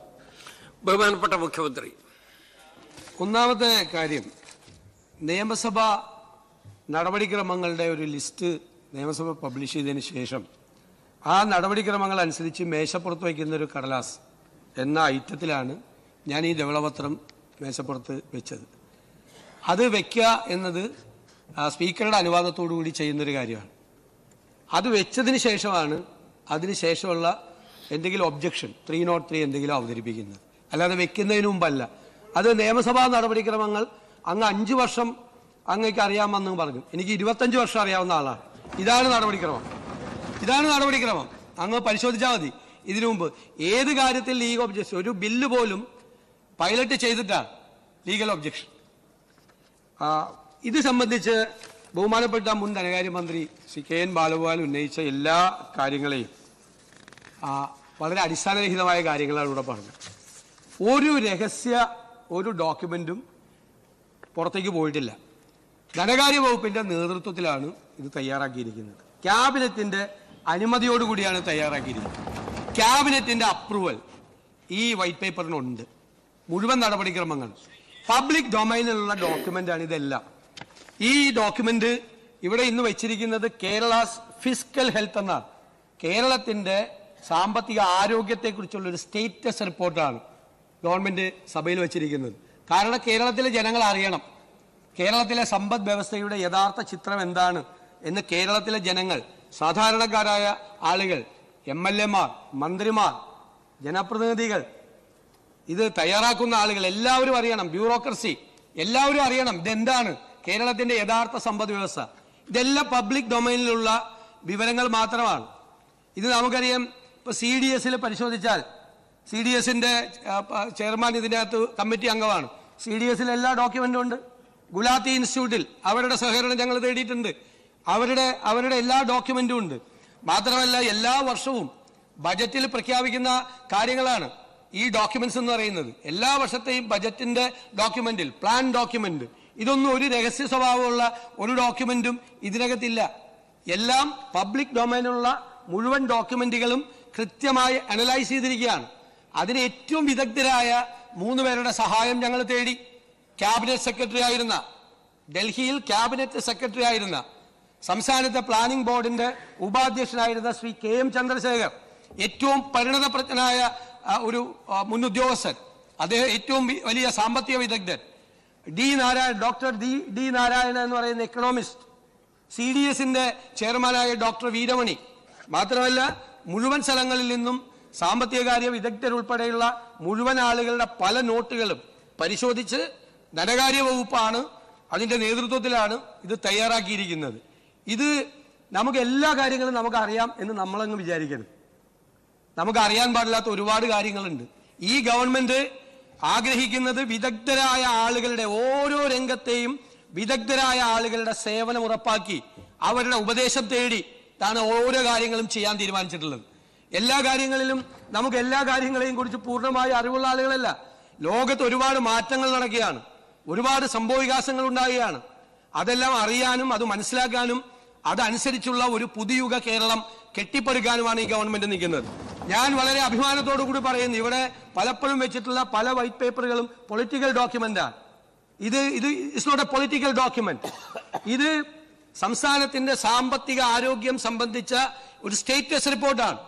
ബഹുമാനപ്പെട്ട മുഖ്യമന്ത്രി, ഒന്നാമത്തെ കാര്യം, നിയമസഭ നടപടിക്രമങ്ങളുടെ ഒരു ലിസ്റ്റ് നിയമസഭ പബ്ലിഷ് ചെയ്തതിന് ശേഷം ആ നടപടിക്രമങ്ങൾ അനുസരിച്ച് മേശപ്പുറത്ത് വയ്ക്കുന്ന ഒരു കടലാസ് എന്ന ഐറ്റത്തിലാണ് ഞാൻ ഈ ധവളപത്രം മേശപ്പുറത്ത് വെച്ചത്. അത് വയ്ക്കുക എന്നത് സ്പീക്കറുടെ അനുവാദത്തോടു കൂടി ചെയ്യുന്നൊരു കാര്യമാണ്. അത് വെച്ചതിന് ശേഷമാണ് അതിന് ശേഷമുള്ള എന്തെങ്കിലും ഒബ്ജക്ഷൻ 303 എന്തെങ്കിലും അവതരിപ്പിക്കുന്നത്, അല്ലാതെ വെക്കുന്നതിന് മുമ്പല്ല. അത് നിയമസഭാ നടപടിക്രമങ്ങൾ അങ്ങ് 5 വർഷം അങ്ങേക്ക് അറിയാമെന്ന് പറഞ്ഞു. എനിക്ക് 25 വർഷം അറിയാവുന്ന ആളാണ്. ഇതാണ് നടപടിക്രമം. അങ്ങ് പരിശോധിച്ചാൽ മതി. ഇതിനു മുമ്പ് ഏത് കാര്യത്തിൽ ലീഗൽ ഒബ്ജക്ഷൻ, ഒരു ബില്ല് പോലും പൈലറ്റ് ചെയ്തിട്ടാണ് ലീഗൽ ഒബ്ജക്ഷൻ. ഇത് സംബന്ധിച്ച് ബഹുമാനപ്പെട്ട മുൻ ധനകാര്യമന്ത്രി ശ്രീ KN ബാലഗോപാൽ ഉന്നയിച്ച എല്ലാ കാര്യങ്ങളെയും വളരെ അടിസ്ഥാനരഹിതമായ കാര്യങ്ങളാണ് ഇവിടെ പറഞ്ഞത്. ഒരു ഡോക്യുമെന്റും പുറത്തേക്ക് പോയിട്ടില്ല. ധനകാര്യ വകുപ്പിന്റെ നേതൃത്വത്തിലാണ് ഇത് തയ്യാറാക്കിയിരിക്കുന്നത്. ക്യാബിനറ്റിന്റെ അനുമതിയോടുകൂടിയാണ് തയ്യാറാക്കിയിരിക്കുന്നത്. ക്യാബിനറ്റിന്റെ അപ്രൂവൽ ഈ വൈറ്റ് പേപ്പറിനുണ്ട്. മുഴുവൻ നടപടിക്രമങ്ങൾ പബ്ലിക് ഡൊമൈനിലുള്ള ഡോക്യുമെന്റാണ് ഇതെല്ലാം. ഈ ഡോക്യുമെന്റ് ഇവിടെ ഇന്ന് വെച്ചിരിക്കുന്നത് കേരളാസ് ഫിസ്ക്കൽ ഹെൽത്ത് എന്നാണ്. കേരളത്തിന്റെ സാമ്പത്തിക ആരോഗ്യത്തെക്കുറിച്ചുള്ള ഒരു സ്റ്റേറ്റസ് റിപ്പോർട്ടാണ് ഗവൺമെന്റ് സഭയിൽ വെച്ചിരിക്കുന്നത്. കാരണം കേരളത്തിലെ ജനങ്ങൾ അറിയണം, കേരളത്തിലെ സമ്പദ് വ്യവസ്ഥയുടെ യഥാർത്ഥ ചിത്രം എന്താണ് എന്ന് കേരളത്തിലെ ജനങ്ങൾ, സാധാരണക്കാരായ ആളുകൾ, MLA-മാർ, മന്ത്രിമാർ, ജനപ്രതിനിധികൾ, ഇത് തയ്യാറാക്കുന്ന ആളുകൾ എല്ലാവരും അറിയണം. ബ്യൂറോക്രസി എല്ലാവരും അറിയണം ഇതെന്താണ് കേരളത്തിന്റെ യഥാർത്ഥ സമ്പദ് വ്യവസ്ഥ. ഇതെല്ലാം പബ്ലിക് ഡൊമൈനിലുള്ള വിവരങ്ങൾ മാത്രമാണ്. ഇത് നമുക്കറിയാം. ഇപ്പൊ CDS പരിശോധിച്ചാൽ CDSന്റെ ചെയർമാൻ ഇതിനകത്ത് കമ്മിറ്റി അംഗമാണ്. CDSൽ എല്ലാ ഡോക്യുമെന്റും ഉണ്ട്. ഗുലാത്തി ഇൻസ്റ്റിറ്റ്യൂട്ടിൽ അവരുടെ സഹകരണം ഞങ്ങൾ തേടിയിട്ടുണ്ട്. അവരുടെ എല്ലാ ഡോക്യുമെന്റും ഉണ്ട്. മാത്രമല്ല എല്ലാ വർഷവും ബജറ്റിൽ പ്രഖ്യാപിക്കുന്ന കാര്യങ്ങളാണ് ഈ ഡോക്യുമെന്റ്സ് എന്ന് പറയുന്നത്. എല്ലാ വർഷത്തെയും ബജറ്റിന്റെ ഡോക്യുമെന്റിൽ, പ്ലാൻ ഡോക്യുമെന്റ്, ഇതൊന്നും ഒരു രഹസ്യ സ്വഭാവമുള്ള ഒരു ഡോക്യുമെന്റും ഇതിനകത്തില്ല. എല്ലാം പബ്ലിക് ഡൊമൈനിലുള്ള മുഴുവൻ ഡോക്യുമെന്റുകളും കൃത്യമായി അനലൈസ് ചെയ്തിരിക്കുകയാണ്. അതിന് ഏറ്റവും വിദഗ്ധരായ 3 പേരുടെ സഹായം ഞങ്ങൾ തേടി. ക്യാബിനറ്റ് സെക്രട്ടറി ആയിരുന്ന, ഡൽഹിയിൽ ക്യാബിനറ്റ് സെക്രട്ടറി ആയിരുന്ന, സംസ്ഥാനത്തെ പ്ലാനിംഗ് ബോർഡിന്റെ ഉപാധ്യക്ഷനായിരുന്ന ശ്രീ KM ചന്ദ്രശേഖർ, ഏറ്റവും പരിണതപ്രജ്ഞനായ ഒരു മുൻ ഉദ്യോഗസ്ഥൻ, അദ്ദേഹം ഏറ്റവും വലിയ സാമ്പത്തിക വിദഗ്ധൻ, ഡോക്ടർ ഡി നാരായണൻ എന്ന് പറയുന്ന എക്കണോമിസ്റ്റ്, CDSന്റെ ചെയർമാനായ ഡോക്ടർ വീരമണി, മാത്രമല്ല മുഴുവൻ സ്ഥലങ്ങളിൽ നിന്നും സാമ്പത്തികകാര്യ വിദഗ്ധരുൾപ്പെടെയുള്ള മുഴുവൻ ആളുകളുടെ പല നോട്ടുകളും പരിശോധിച്ച് ധനകാര്യ വകുപ്പാണ് അതിന്റെ നേതൃത്വത്തിലാണ് ഇത് തയ്യാറാക്കിയിരിക്കുന്നത്. ഇത് നമുക്ക് എല്ലാ കാര്യങ്ങളും നമുക്ക് അറിയാം എന്ന് നമ്മളങ്ങ് വിചാരിക്കരുത്. നമുക്ക് അറിയാൻ പാടില്ലാത്ത ഒരുപാട് കാര്യങ്ങളുണ്ട്. ഈ ഗവൺമെന്റ് ആഗ്രഹിക്കുന്നത് വിദഗ്ധരായ ആളുകളുടെ, ഓരോ രംഗത്തെയും വിദഗ്ധരായ ആളുകളുടെ സേവനം ഉറപ്പാക്കി അവരുടെ ഉപദേശം തേടി ാണ് ഓരോ കാര്യങ്ങളും ചെയ്യാൻ തീരുമാനിച്ചിട്ടുള്ളത്. എല്ലാ കാര്യങ്ങളിലും നമുക്ക് എല്ലാ കാര്യങ്ങളെയും കുറിച്ച് പൂർണ്ണമായി അറിവുള്ള ആളുകളല്ല. ലോകത്ത് ഒരുപാട് മാറ്റങ്ങൾ നടക്കുകയാണ്, ഒരുപാട് സംഭവവികാസങ്ങൾ ഉണ്ടാകുകയാണ്. അതെല്ലാം അറിയാനും അത് മനസ്സിലാക്കാനും അതനുസരിച്ചുള്ള ഒരു പുതുയുഗ കേരളം കെട്ടിപ്പടുക്കാനുമാണ് ഈ ഗവൺമെന്റ് നിൽക്കുന്നത്. ഞാൻ വളരെ അഭിമാനത്തോടു കൂടി പറയുന്നു, ഇവിടെ പലപ്പോഴും വെച്ചിട്ടുള്ള പല വൈറ്റ് പേപ്പറുകളും പൊളിറ്റിക്കൽ ഡോക്യുമെന്റാണ്. ഇത് it's not a political document. ഇത് സംസ്ഥാനത്തിന്റെ സാമ്പത്തിക ആരോഗ്യം സംബന്ധിച്ച ഒരു സ്റ്റേറ്റസ് റിപ്പോർട്ടാണ്.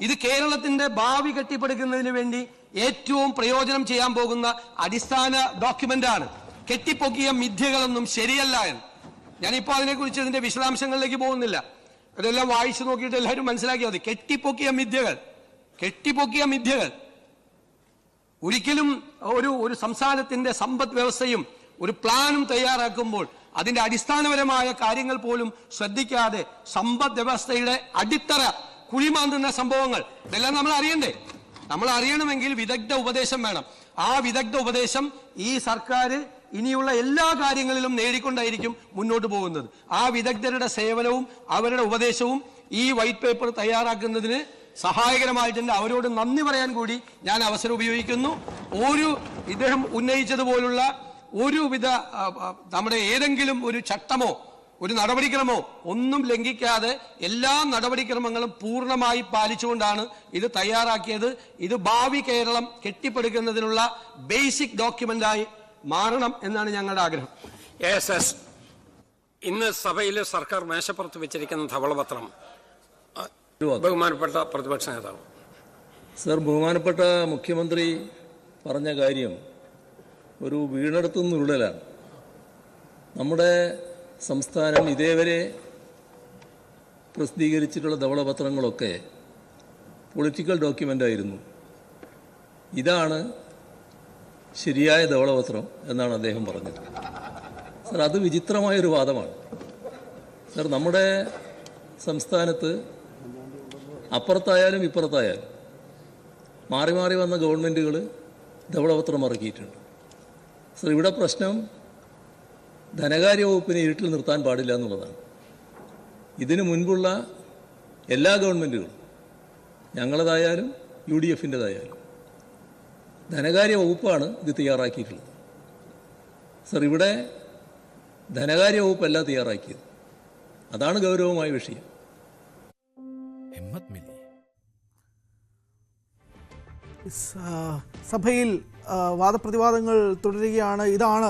ഇത് കേരളത്തിന്റെ ഭാവി കെട്ടിപ്പടുക്കുന്നതിന് വേണ്ടി ഏറ്റവും പ്രയോജനം ചെയ്യാൻ പോകുന്ന അടിസ്ഥാന ഡോക്യുമെന്റ് ആണ്. കെട്ടിപ്പൊക്കിയ മിഥ്യകളൊന്നും ശരിയല്ല എന്ന് ഞാനിപ്പോൾ അതിനെക്കുറിച്ച് ഇതിന്റെ വിശദാംശങ്ങളിലേക്ക് പോകുന്നില്ല. അതെല്ലാം വായിച്ചു നോക്കിയിട്ട് എല്ലാവരും മനസ്സിലാക്കിയാൽ മതി. കെട്ടിപ്പൊക്കിയ മിഥ്യകൾ ഒരിക്കലും ഒരു സംസ്ഥാനത്തിന്റെ സമ്പദ് വ്യവസ്ഥയും ഒരു പ്ലാനും തയ്യാറാക്കുമ്പോൾ അതിന്റെ അടിസ്ഥാനപരമായ കാര്യങ്ങൾ പോലും ശ്രദ്ധിക്കാതെ സമ്പദ് വ്യവസ്ഥയുടെ അടിത്തറ കുഴിമാന്തുന്ന സംഭവങ്ങൾ ഇതെല്ലാം നമ്മൾ അറിയണ്ടേ? നമ്മൾ അറിയണമെങ്കിൽ വിദഗ്ധ ഉപദേശം വേണം. ആ വിദഗ്ധ ഉപദേശം ഈ സർക്കാർ ഇനിയുള്ള എല്ലാ കാര്യങ്ങളിലും നേടിക്കൊണ്ടായിരിക്കും മുന്നോട്ട് പോകുന്നത്. ആ വിദഗ്ധരുടെ സേവനവും അവരുടെ ഉപദേശവും ഈ വൈറ്റ് പേപ്പർ തയ്യാറാക്കുന്നതിന് സഹായകരമായിട്ടുണ്ട്. അവരോട് നന്ദി പറയാൻ കൂടി ഞാൻ അവസരം ഉപയോഗിക്കുന്നു. ഇദ്ദേഹം ഉന്നയിച്ചതുപോലുള്ള ഒരുവിധ നമ്മുടെ ഏതെങ്കിലും ഒരു ചട്ടമോ ഒരു നടപടിക്രമോ ഒന്നും ലംഘിക്കാതെ എല്ലാ നടപടിക്രമങ്ങളും പൂർണ്ണമായി പാലിച്ചുകൊണ്ടാണ് ഇത് തയ്യാറാക്കിയത്. ഇത് ഭാവി കേരളം കെട്ടിപ്പടുക്കുന്നതിനുള്ള ബേസിക് ഡോക്യുമെന്റായി മാറണം എന്നാണ് ഞങ്ങളുടെ ആഗ്രഹം. ഇന്ന് സഭയിൽ സർക്കാർ മേശപ്പുറത്ത് വെച്ചിരിക്കുന്ന ധവളപത്രം ബഹുമാനപ്പെട്ട പ്രതിപക്ഷ നേതാവ്. സർ, ബഹുമാനപ്പെട്ട മുഖ്യമന്ത്രി പറഞ്ഞ കാര്യം ഒരു വീണെടുത്തുനിന്ന് ഉരുളലാണ്. നമ്മുടെ സംസ്ഥാനം ഇതേവരെ പ്രസിദ്ധീകരിച്ചിട്ടുള്ള ധവളപത്രങ്ങളൊക്കെ പൊളിറ്റിക്കൽ ഡോക്യുമെൻ്റ് ആയിരുന്നു. ഇതാണ് ശരിയായ ധവളപത്രം എന്നാണ് അദ്ദേഹം പറഞ്ഞത്. സർ, അത് വിചിത്രമായൊരു വാദമാണ്. സർ, നമ്മുടെ സംസ്ഥാനത്ത് അപ്പുറത്തായാലും ഇപ്പുറത്തായാലും മാറി മാറി വന്ന ഗവൺമെൻറ്റുകൾ ധവളപത്രം ഇറക്കിയിട്ടുണ്ട്. സർ, ഇവിടെ പ്രശ്നം ധനകാര്യ വകുപ്പിനെ ഇരുട്ടിൽ നിർത്താൻ പാടില്ല എന്നുള്ളതാണ്. ഇതിനു മുൻപുള്ള എല്ലാ ഗവൺമെൻറ്റുകളും, ഞങ്ങളതായാലും UDFൻ്റെതായാലും, ധനകാര്യ വകുപ്പാണ് ഇത് തയ്യാറാക്കിയിട്ടുള്ളത്. സർ, ഇവിടെ ധനകാര്യ വകുപ്പല്ല തയ്യാറാക്കിയത്. അതാണ് ഗൗരവമായ വിഷയം. സഭയിൽ വാദപ്രതിവാദങ്ങൾ തുടരുകയാണ്. ഇതാണ്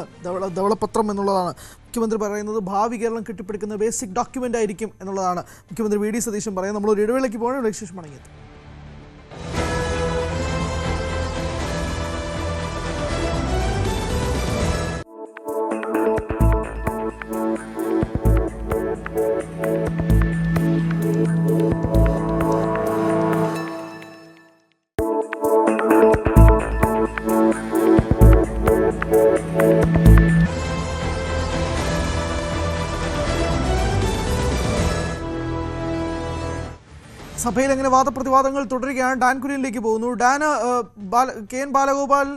ധവളപത്രം എന്നുള്ളതാണ് മുഖ്യമന്ത്രി പറയുന്നത്. ഭാവി കേരളം കെട്ടിപ്പടുക്കുന്ന ബേസിക് ഡോക്യുമെന്റ് ആയിരിക്കും എന്നുള്ളതാണ് മുഖ്യമന്ത്രി VD സതീശൻ പറയുന്നത്. നമ്മളൊരു ഇടവേളയ്ക്ക് പോകണം, വിശേഷം മടങ്ങിയത്. സഭയിൽ അങ്ങനെ വാദപ്രതിവാദങ്ങൾ തുടരുകയാണ്. ഡാൻ കുര്യനിലേക്ക് പോകുന്നു. ഡാൻ, KN ബാലഗോപാൽ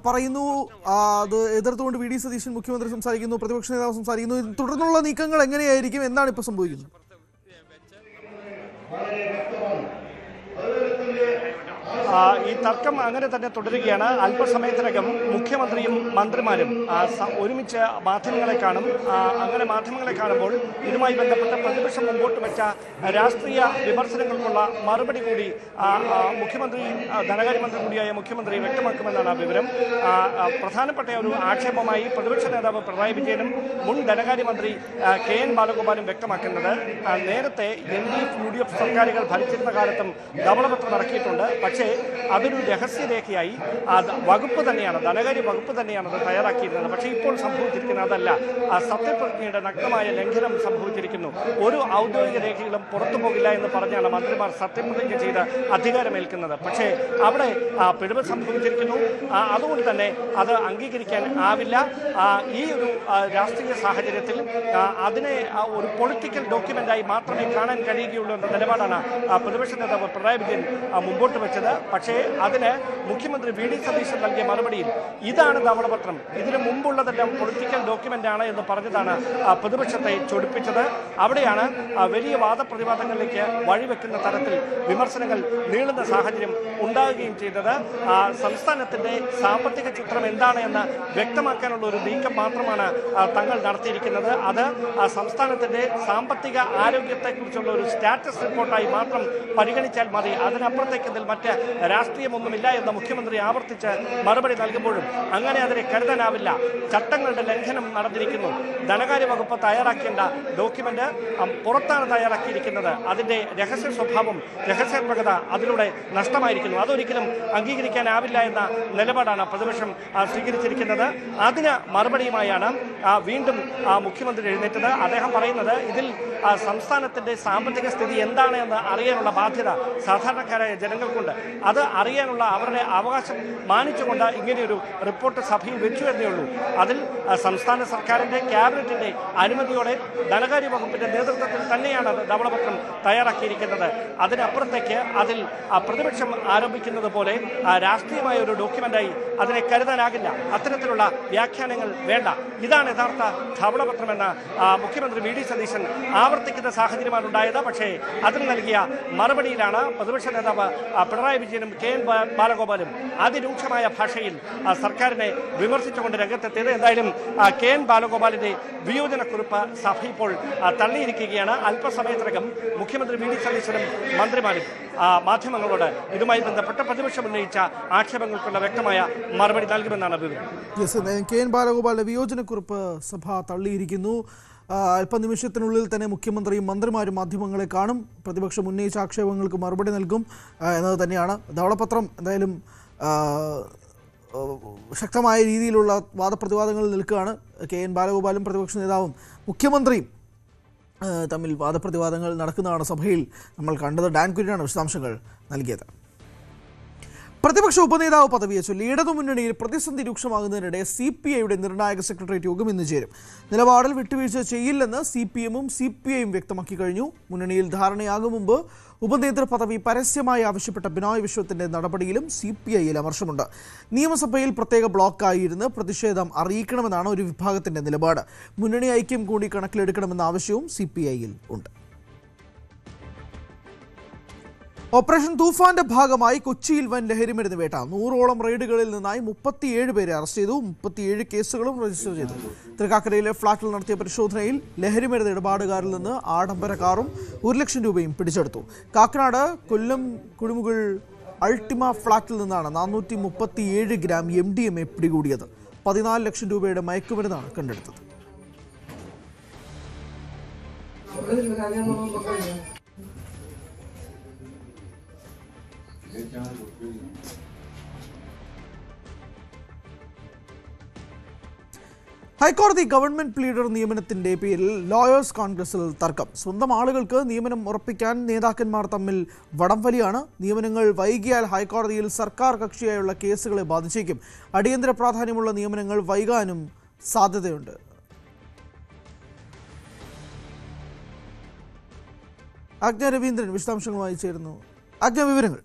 പറയുന്നു അത് എതിർത്തുകൊണ്ട് VD സതീശൻ മുഖ്യമന്ത്രി സംസാരിക്കുന്നു, പ്രതിപക്ഷ നേതാവ് സംസാരിക്കുന്നു. തുടർന്നുള്ള നീക്കങ്ങൾ എങ്ങനെയായിരിക്കും? എന്താണ് ഇപ്പോൾ സംഭവിക്കുന്നത്? ഈ തർക്കം അങ്ങനെ തന്നെ തുടരുകയാണ്. അല്പസമയത്തിനകം മുഖ്യമന്ത്രിയും മന്ത്രിമാരും ഒരുമിച്ച് മാധ്യമങ്ങളെ കാണും. അങ്ങനെ മാധ്യമങ്ങളെ കാണുമ്പോൾ ഇതുമായി ബന്ധപ്പെട്ട പ്രതിപക്ഷം മുമ്പോട്ട് വെച്ച രാഷ്ട്രീയ വിമർശനങ്ങൾക്കുള്ള മറുപടി കൂടി മുഖ്യമന്ത്രി ധനകാര്യമന്ത്രി കൂടിയായ മുഖ്യമന്ത്രി വ്യക്തമാക്കുമെന്നാണ് വിവരം. പ്രധാനപ്പെട്ട ഒരു ആക്ഷേപമായി പ്രതിപക്ഷ നേതാവ് പിണറായി വിജയനും മുൻ ധനകാര്യമന്ത്രി KN ബാലഗോപാലും വ്യക്തമാക്കുന്നത് നേരത്തെ LDF UDF സർക്കാരുകൾ ഭരിച്ചിരുന്ന കാലത്തും ധവളപത്രം ഇറക്കിയിട്ടുണ്ട്. പക്ഷേ അതൊരു രഹസ്യരേഖയായി വകുപ്പ് തന്നെയാണ്, ധനകാര്യ വകുപ്പ് തന്നെയാണ് അത് തയ്യാറാക്കിയിരുന്നത്. പക്ഷേ ഇപ്പോൾ സംഭവിച്ചിരിക്കുന്നത് അതല്ല, സത്യപ്രതിജ്ഞയുടെ നഗ്നമായ ലംഘനം സംഭവിച്ചിരിക്കുന്നു. ഒരു ഔദ്യോഗിക രേഖകളും പുറത്തു പോകില്ല എന്ന് പറഞ്ഞാണ് മന്ത്രിമാർ സത്യപ്രതിജ്ഞ ചെയ്ത് അധികാരമേൽക്കുന്നത്. പക്ഷേ അവിടെ പിഴവ് സംഭവിച്ചിരിക്കുന്നു. അതുകൊണ്ട് തന്നെ അത് അംഗീകരിക്കാൻ ആവില്ല. ഈ ഒരു രാഷ്ട്രീയ സാഹചര്യത്തിൽ അതിനെ ഒരു പൊളിറ്റിക്കൽ ഡോക്യുമെന്റായി മാത്രമേ കാണാൻ കഴിയുകയുള്ളൂ എന്ന നിലപാടാണ് പ്രതിപക്ഷ നേതാവ് പിണറായി വിജയൻ മുമ്പോട്ട് വെച്ചത്. പക്ഷേ അതിന് മുഖ്യമന്ത്രി VD സതീശൻ നൽകിയ മറുപടിയിൽ ഇതാണ് ധവളപത്രം, ഇതിനു മുമ്പുള്ളതെല്ലാം പൊളിറ്റിക്കൽ ഡോക്യുമെന്റ് ആണ് എന്ന് പറഞ്ഞതാണ് പ്രതിപക്ഷത്തെ ചൊടിപ്പിച്ചത്. അവിടെയാണ് വലിയ വാദപ്രതിവാദങ്ങളിലേക്ക് വഴിവെക്കുന്ന തരത്തിൽ വിമർശനങ്ങൾ നീളുന്ന സാഹചര്യം ഉണ്ടാകുകയും ചെയ്തത്. സംസ്ഥാനത്തിന്റെ സാമ്പത്തിക ചിത്രം എന്താണ് എന്ന് വ്യക്തമാക്കാനുള്ള ഒരു നീക്കം മാത്രമാണ് തങ്ങൾ നടത്തിയിരിക്കുന്നത്. അത് സംസ്ഥാനത്തിന്റെ സാമ്പത്തിക ആരോഗ്യത്തെക്കുറിച്ചുള്ള ഒരു സ്റ്റാറ്റസ് റിപ്പോർട്ടായി മാത്രം പരിഗണിച്ചാൽ മതി, അതിനപ്പുറത്തേക്ക് ഇതിൽ മറ്റ് രാഷ്ട്രീയമൊന്നുമില്ല എന്ന് മുഖ്യമന്ത്രി ആവർത്തിച്ച് മറുപടി നൽകുമ്പോഴും അങ്ങനെ അതിനെ കരുതാനാവില്ല. ചട്ടങ്ങളുടെ ലംഘനം നടന്നിരിക്കുന്നു. ധനകാര്യ വകുപ്പ് തയ്യാറാക്കേണ്ട ഡോക്യുമെന്റ് പുറത്താണ് തയ്യാറാക്കിയിരിക്കുന്നത്. അതിന്റെ രഹസ്യ സ്വഭാവം, രഹസ്യാത്മകത അതിലൂടെ നഷ്ടമായിരിക്കുന്നു. അതൊരിക്കലും അംഗീകരിക്കാനാവില്ല എന്ന നിലപാടാണ് പ്രതിപക്ഷം സ്വീകരിച്ചിരിക്കുന്നത്. അതിന് മറുപടിയുമായാണ് വീണ്ടും മുഖ്യമന്ത്രി എഴുന്നേറ്റത്. അദ്ദേഹം പറയുന്നത് ഇതിൽ സംസ്ഥാനത്തിന്റെ സാമ്പത്തിക സ്ഥിതി എന്താണ് എന്ന് അറിയാനുള്ള ബാധ്യത സാധാരണക്കാരായ ജനങ്ങൾക്കുണ്ട്. അത് അറിയാനുള്ള അവരുടെ അവകാശം മാനിച്ചുകൊണ്ട് ഇങ്ങനെയൊരു റിപ്പോർട്ട് സഭയിൽ വെച്ചു എന്നേ ഉള്ളൂ. അതിൽ സംസ്ഥാന സർക്കാരിന്റെ ക്യാബിനറ്റിന്റെ അനുമതിയോടെ ധനകാര്യ വകുപ്പിന്റെ നേതൃത്വത്തിൽ തന്നെയാണ് ധവളപത്രം തയ്യാറാക്കിയിരിക്കുന്നത്. അതിനപ്പുറത്തേക്ക് അതിൽ പ്രതിപക്ഷം ആരോപിക്കുന്നത് പോലെ രാഷ്ട്രീയമായ ഒരു ഡോക്യുമെന്റായി അതിനെ കരുതാനാകില്ല. അത്തരത്തിലുള്ള വ്യാഖ്യാനങ്ങൾ വേണ്ട. ഇതാണ് യഥാർത്ഥ ധവളപത്രമെന്ന് മുഖ്യമന്ത്രി VD സതീശൻ ആവർത്തിക്കുന്ന സാഹചര്യമാണ് ഉണ്ടായത്. പക്ഷേ അതിന് നൽകിയ മറുപടിയിലാണ് പ്രതിപക്ഷ നേതാവ് പിണറായി വിജയനും KN ബാലഗോപാലും അതിരൂക്ഷമായ ഭാഷയിൽ സർക്കാരിനെ വിമർശിച്ചുകൊണ്ട് രംഗത്തെത്തിയത്. എന്തായാലും KN ബാലഗോപാലിന്റെ വിയോജനക്കുറിപ്പ് സഭ ഇപ്പോൾ തള്ളിയിരിക്കുകയാണ്. അല്പസമയത്തിനകം മുഖ്യമന്ത്രി VD സതീശനും മന്ത്രിമാരും മാധ്യമങ്ങളോട് ഇതുമായി ബന്ധപ്പെട്ട് പ്രതിപക്ഷം ഉന്നയിച്ച ആക്ഷേപങ്ങൾക്കുള്ള വ്യക്തമായ മറുപടി നൽകുമെന്നാണ് വിവരം. KN ബാലഗോപാലിന്റെ വിയോജനക്കുറിപ്പ് സഭ തള്ളിയിരിക്കുന്നു. അല്പനിമിഷത്തിനുള്ളിൽ തന്നെ മുഖ്യമന്ത്രിയും മന്ത്രിമാരും മാധ്യമങ്ങളെ കാണും. പ്രതിപക്ഷം ഉന്നയിച്ച ആക്ഷേപങ്ങൾക്ക് മറുപടി നൽകും എന്നത് തന്നെയാണ്. ധവളപത്രം എന്തായാലും ശക്തമായ രീതിയിലുള്ള വാദപ്രതിവാദങ്ങളിൽ നിൽക്കുകയാണ്. KN ബാലഗോപാലും പ്രതിപക്ഷ നേതാവും മുഖ്യമന്ത്രിയും തമ്മിൽ വാദപ്രതിവാദങ്ങൾ നടക്കുന്നതാണ് സഭയിൽ നമ്മൾ കണ്ടത്. ഡാൻ കുര്യനാണ് വിശദാംശങ്ങൾ നൽകിയത്. പ്രതിപക്ഷ ഉപനേതാവ് പദവിയെ ചൊല്ലി ഇടതുമുന്നണിയിൽ പ്രതിസന്ധി രൂക്ഷമാകുന്നതിനിടെ CPIയുടെ നിർണായക സെക്രട്ടേറിയറ്റ് യോഗം ഇന്ന് ചേരും. നിലപാടിൽ വിട്ടുവീഴ്ച ചെയ്യില്ലെന്ന് CPMഉം CPIയും വ്യക്തമാക്കി കഴിഞ്ഞു. മുന്നണിയിൽ ധാരണയാകും മുമ്പ് ഉപനേതൃ പദവി പരസ്യമായി ആവശ്യപ്പെട്ട ബിനോയ് വിശ്വത്തിന്റെ നടപടിയിലും CPIയിൽ അമർഷമുണ്ട്. നിയമസഭയിൽ പ്രത്യേക ബ്ലോക്കായിരുന്ന് പ്രതിഷേധം അറിയിക്കണമെന്നാണ് ഒരു വിഭാഗത്തിന്റെ നിലപാട്. മുന്നണി ഐക്യം കൂടി കണക്കിലെടുക്കണമെന്ന ആവശ്യവും CPIയിൽ ഉണ്ട്. ഓപ്പറേഷൻ തൂഫാന്റെ ഭാഗമായി കൊച്ചിയിൽ വൻ ലഹരിമരുന്ന് വേട്ട. 100ഓളം റെയ്ഡുകളിൽ നിന്നായി 37 പേരെ അറസ്റ്റ് ചെയ്തു. 37 കേസുകളും രജിസ്റ്റർ ചെയ്തു. തൃക്കാക്കരയിലെ ഫ്ളാറ്റിൽ നടത്തിയ പരിശോധനയിൽ ലഹരിമരുന്ന് ഇടപാടുകാരിൽ നിന്ന് ആഡംബര കാറും 1 ലക്ഷം രൂപയും പിടിച്ചെടുത്തു. കാക്കനാട് കൊല്ലം കുടുമുകൾ അൾട്ടിമ ഫ്ളാറ്റിൽ നിന്നാണ് 437 ഗ്രാം MDMA പിടികൂടിയത്. 14 ലക്ഷം രൂപയുടെ മയക്കുമരുന്നാണ് കണ്ടെടുത്തത്. ഹൈക്കോടതി ഗവൺമെന്റ് പ്ലീഡർ നിയമനത്തിന്റെ പേരിൽ ലോയേഴ്സ് കോൺഗ്രസിൽ തർക്കം. സ്വന്തം ആളുകൾക്ക് നിയമനം ഉറപ്പിക്കാൻ നേതാക്കന്മാർ തമ്മിൽ വടംവലിയാണ്. നിയമനങ്ങൾ വൈകിയാൽ ഹൈക്കോടതിയിൽ സർക്കാർ കക്ഷിയായുള്ള കേസുകളെ ബാധിച്ചേക്കും. അടിയന്തര പ്രാധാന്യമുള്ള നിയമനങ്ങൾ വൈകാനും സാധ്യതയുണ്ട്. ആജ്ഞ രവീന്ദ്രൻ വിശദാംശങ്ങളുമായി ചേരുന്നു. ആജ്ഞ, വിവരങ്ങൾ.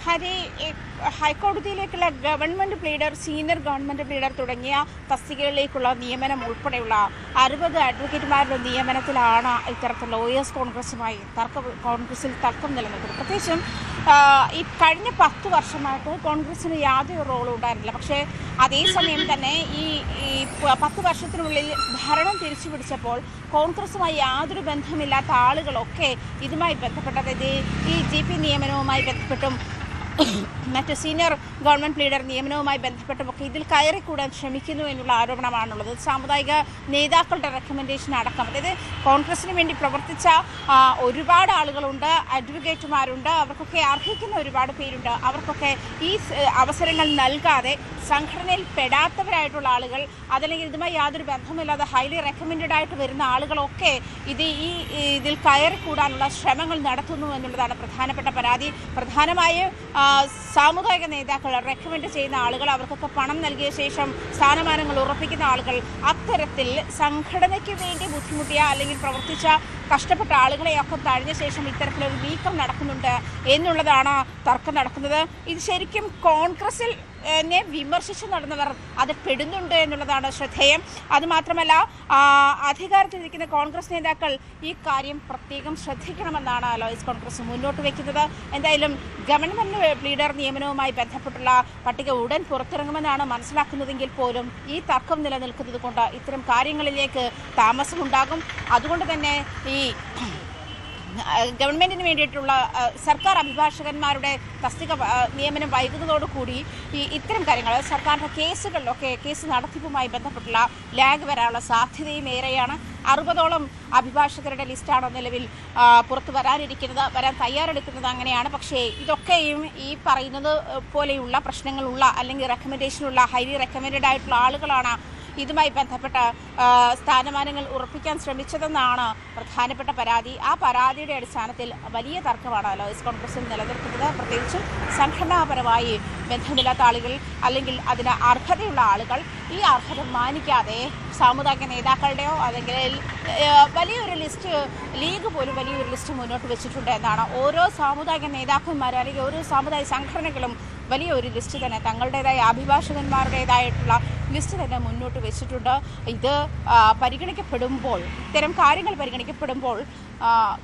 ഹരി, ഹൈക്കോടതിയിലേക്കുള്ള government pleader, senior government pleader തുടങ്ങിയ തസ്തികകളിലേക്കുള്ള നിയമനം ഉൾപ്പെടെയുള്ള 60 അഡ്വക്കേറ്റുമാരുടെ നിയമനത്തിലാണ് ഇത്തരത്തിൽ ലോയേഴ്സ് കോൺഗ്രസിൽ തർക്കം നിലനിൽക്കുന്നത്. പ്രത്യേകിച്ചും ഈ കഴിഞ്ഞ 10 വർഷമായിട്ട് കോൺഗ്രസിന് യാതൊരു റോളും ഉണ്ടായിരുന്നില്ല. പക്ഷേ അതേസമയം തന്നെ ഈ 10 വർഷത്തിനുള്ളിൽ ഭരണം തിരിച്ചു പിടിച്ചപ്പോൾ കോൺഗ്രസുമായി യാതൊരു ബന്ധമില്ലാത്ത ആളുകളൊക്കെ ഇതുമായി ബന്ധപ്പെട്ടത് ഈ GP നിയമനവുമായി ബന്ധപ്പെട്ടും മറ്റ് സീനിയർ ഗവൺമെന്റ് ലീഡർ നിയമനവുമായി ബന്ധപ്പെട്ടുമൊക്കെ ഇതിൽ കയറിക്കൂടാൻ ശ്രമിക്കുന്നു എന്നുള്ള ആരോപണമാണുള്ളത്. സാമുദായിക നേതാക്കളുടെ റെക്കമെൻഡേഷൻ അടക്കം, അതായത് കോൺഗ്രസിന് വേണ്ടി പ്രവർത്തിച്ച ഒരുപാട് ആളുകളുണ്ട്, അഡ്വക്കേറ്റുമാരുണ്ട്, അവർക്കൊക്കെ അർഹിക്കുന്ന ഒരുപാട് പേരുണ്ട്. അവർക്കൊക്കെ ഈ അവസരങ്ങൾ നൽകാതെ സംഘടനയിൽ പെടാത്തവരായിട്ടുള്ള ആളുകൾ, അതല്ലെങ്കിൽ ഇതുമായി യാതൊരു ബന്ധമില്ലാതെ ഹൈലി റെക്കമെൻഡഡ് ആയിട്ട് വരുന്ന ആളുകളൊക്കെ ഇതിൽ കയറിക്കൂടാനുള്ള ശ്രമങ്ങൾ നടത്തുന്നു എന്നുള്ളതാണ് പ്രധാനപ്പെട്ട പരാതി. പ്രധാനമായും സാമുദായിക നേതാക്കൾ റെക്കമെൻഡ് ചെയ്യുന്ന ആളുകൾ, അവർക്കൊക്കെ പണം നൽകിയ ശേഷം സ്ഥാനമാനങ്ങൾ ഉറപ്പിക്കുന്ന ആളുകൾ, അത്തരത്തിൽ സംഘടനയ്ക്ക് വേണ്ടി ബുദ്ധിമുട്ടിയ അല്ലെങ്കിൽ പ്രവർത്തിച്ച കഷ്ടപ്പെട്ട ആളുകളെയൊക്കെ തഴഞ്ഞ ശേഷം ഇത്തരത്തിലൊരു നീക്കം നടക്കുന്നുണ്ട് എന്നുള്ളതാണ് തർക്കം നടക്കുന്നത്. ഇത് ശരിക്കും കോൺഗ്രസിൽ വിമർശിച്ചു നടന്നവർ അത് പെടുന്നുണ്ട് എന്നുള്ളതാണ് ശ്രദ്ധേയം. അതുമാത്രമല്ല, അധികാരത്തിലിരിക്കുന്ന കോൺഗ്രസ് നേതാക്കൾ ഈ കാര്യം പ്രത്യേകം ശ്രദ്ധിക്കണമെന്നാണ് ലോയേഴ്സ് കോൺഗ്രസ് മുന്നോട്ട് വയ്ക്കുന്നത്. എന്തായാലും ഗവൺമെന്റ് ലീഡർ നിയമനവുമായി ബന്ധപ്പെട്ടുള്ള പട്ടിക ഉടൻ പുറത്തിറങ്ങുമെന്നാണ് മനസ്സിലാക്കുന്നതെങ്കിൽ പോലും ഈ തർക്കം നിലനിൽക്കുന്നത് കൊണ്ട് ഇത്തരം കാര്യങ്ങളിലേക്ക് താമസമുണ്ടാകും. അതുകൊണ്ട് തന്നെ ഈ ഗവൺമെന്റിന് വേണ്ടിയിട്ടുള്ള സർക്കാർ അഭിഭാഷകന്മാരുടെ തസ്തിക നിയമനം വൈകുന്നതോടുകൂടി ഇത്തരം കാര്യങ്ങൾ, സർക്കാരിൻ്റെ കേസുകളിലൊക്കെ കേസ് നടത്തിപ്പുമായി ബന്ധപ്പെട്ടുള്ള ലാഗ് വരാനുള്ള സാധ്യതയും ഏറെയാണ്. 60ഓളം അഭിഭാഷകരുടെ ലിസ്റ്റാണ് നിലവിൽ വരാൻ തയ്യാറെടുക്കുന്നത്. അങ്ങനെയാണ്. പക്ഷേ ഇതൊക്കെയും ഈ പറയുന്നത് പോലെയുള്ള പ്രശ്നങ്ങളുള്ള അല്ലെങ്കിൽ റെക്കമെൻഡേഷനുള്ള ഹൈലി റെക്കമെൻഡഡ് ആയിട്ടുള്ള ആളുകളാണ് ഇതുമായി ബന്ധപ്പെട്ട സ്ഥാനമാനങ്ങൾ ഉറപ്പിക്കാൻ ശ്രമിച്ചതെന്നാണ് പ്രധാനപ്പെട്ട പരാതി. ആ പരാതിയുടെ അടിസ്ഥാനത്തിൽ വലിയ തർക്കമാണ് ലോയേഴ്സ് കോൺഗ്രസിൽ നിലനിൽക്കുന്നത്. പ്രത്യേകിച്ചും സംഘടനാപരമായി ബന്ധമില്ലാത്ത ആളുകൾ അല്ലെങ്കിൽ അതിന് അർഹതയുള്ള ആളുകൾ ഈ അർഹത മാനിക്കാതെ സാമുദായിക നേതാക്കളുടെയോ അല്ലെങ്കിൽ വലിയൊരു ലിസ്റ്റ്, ലീഗ് പോലും വലിയൊരു ലിസ്റ്റ് മുന്നോട്ട് വെച്ചിട്ടുണ്ട് എന്നാണ്. ഓരോ സാമുദായിക നേതാക്കന്മാരും അല്ലെങ്കിൽ ഓരോ സാമുദായിക സംഘടനകളും വലിയൊരു ലിസ്റ്റ് തന്നെ, തങ്ങളുടേതായ അഭിഭാഷകന്മാരുടേതായിട്ടുള്ള ലിസ്റ്റ് തന്നെ മുന്നോട്ട് വെച്ചിട്ടുണ്ട്. ഇത് പരിഗണിക്കപ്പെടുമ്പോൾ, ഇത്തരം കാര്യങ്ങൾ പരിഗണിക്കപ്പെടുമ്പോൾ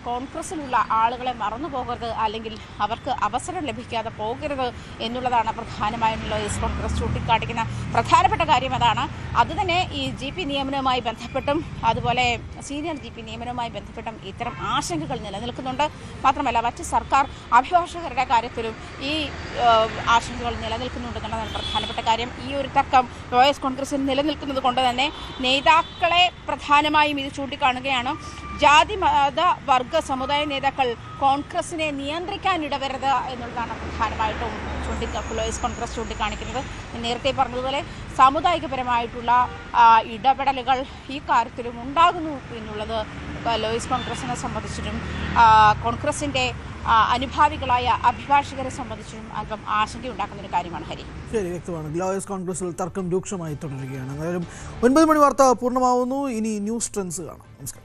കോൺഗ്രസിലുള്ള ആളുകളെ മറന്നു പോകരുത്, അല്ലെങ്കിൽ അവർക്ക് അവസരം ലഭിക്കാതെ പോകരുത് എന്നുള്ളതാണ് പ്രധാനമായും ലോയേഴ്സ് കോൺഗ്രസ് ചൂണ്ടിക്കാണിക്കുന്ന പ്രധാനപ്പെട്ട കാര്യം. അതാണ്. അതുതന്നെ ഈ GP നിയമനവുമായി ബന്ധപ്പെട്ടും അതുപോലെ സീനിയർ GP നിയമനവുമായി ബന്ധപ്പെട്ടും ഇത്തരം ആശങ്കകൾ നിലനിൽക്കുന്നുണ്ട്. മാത്രമല്ല മറ്റ് സർക്കാർ അഭിഭാഷകരുടെ കാര്യത്തിലും ഈ ആശങ്കകൾ നിലനിൽക്കുന്നുണ്ടെന്നുള്ളതാണ് പ്രധാനപ്പെട്ട കാര്യം. ഈ ഒരു തർക്കം ലോയേഴ്സ് കോൺഗ്രസിൽ നിലനിൽക്കുന്നത് കൊണ്ട് തന്നെ നേതാക്കളെ പ്രധാനമായും ഇത് ചൂണ്ടിക്കാണുകയാണ്. ജാതി, മത, വർഗ, സമുദായ നേതാക്കൾ കോൺഗ്രസിനെ നിയന്ത്രിക്കാനിടവരുത് എന്നുള്ളതാണ് പ്രധാനമായിട്ടും ലോയേഴ്സ് കോൺഗ്രസ് ചൂണ്ടിക്കാണിക്കുന്നത്. നേരത്തെ പറഞ്ഞതുപോലെ സാമുദായികപരമായിട്ടുള്ള ഇടപെടലുകൾ ഈ കാര്യത്തിലും ഉണ്ടാകുന്നു എന്നുള്ളത് ലോയേഴ്സ് കോൺഗ്രസിനെ സംബന്ധിച്ചിട്ടും കോൺഗ്രസിൻ്റെ അനുഭാവികളായ അഭിഭാഷകരെ സംബന്ധിച്ചും അല്പം ആശങ്കയുണ്ടാക്കുന്ന ഒരു കാര്യമാണ്. ഹരി, ശരി, വ്യക്തമാണ്. ലോയേഴ്സ് കോൺഗ്രസിൽ തർക്കം രൂക്ഷമായി തുടരുകയാണ്. എന്തായാലും 9 മണി വാർത്ത പൂർണ്ണമാവുന്നു. ഇനി ന്യൂസ് ട്രെൻഡ്സ് കാണാം. നമസ്കാരം.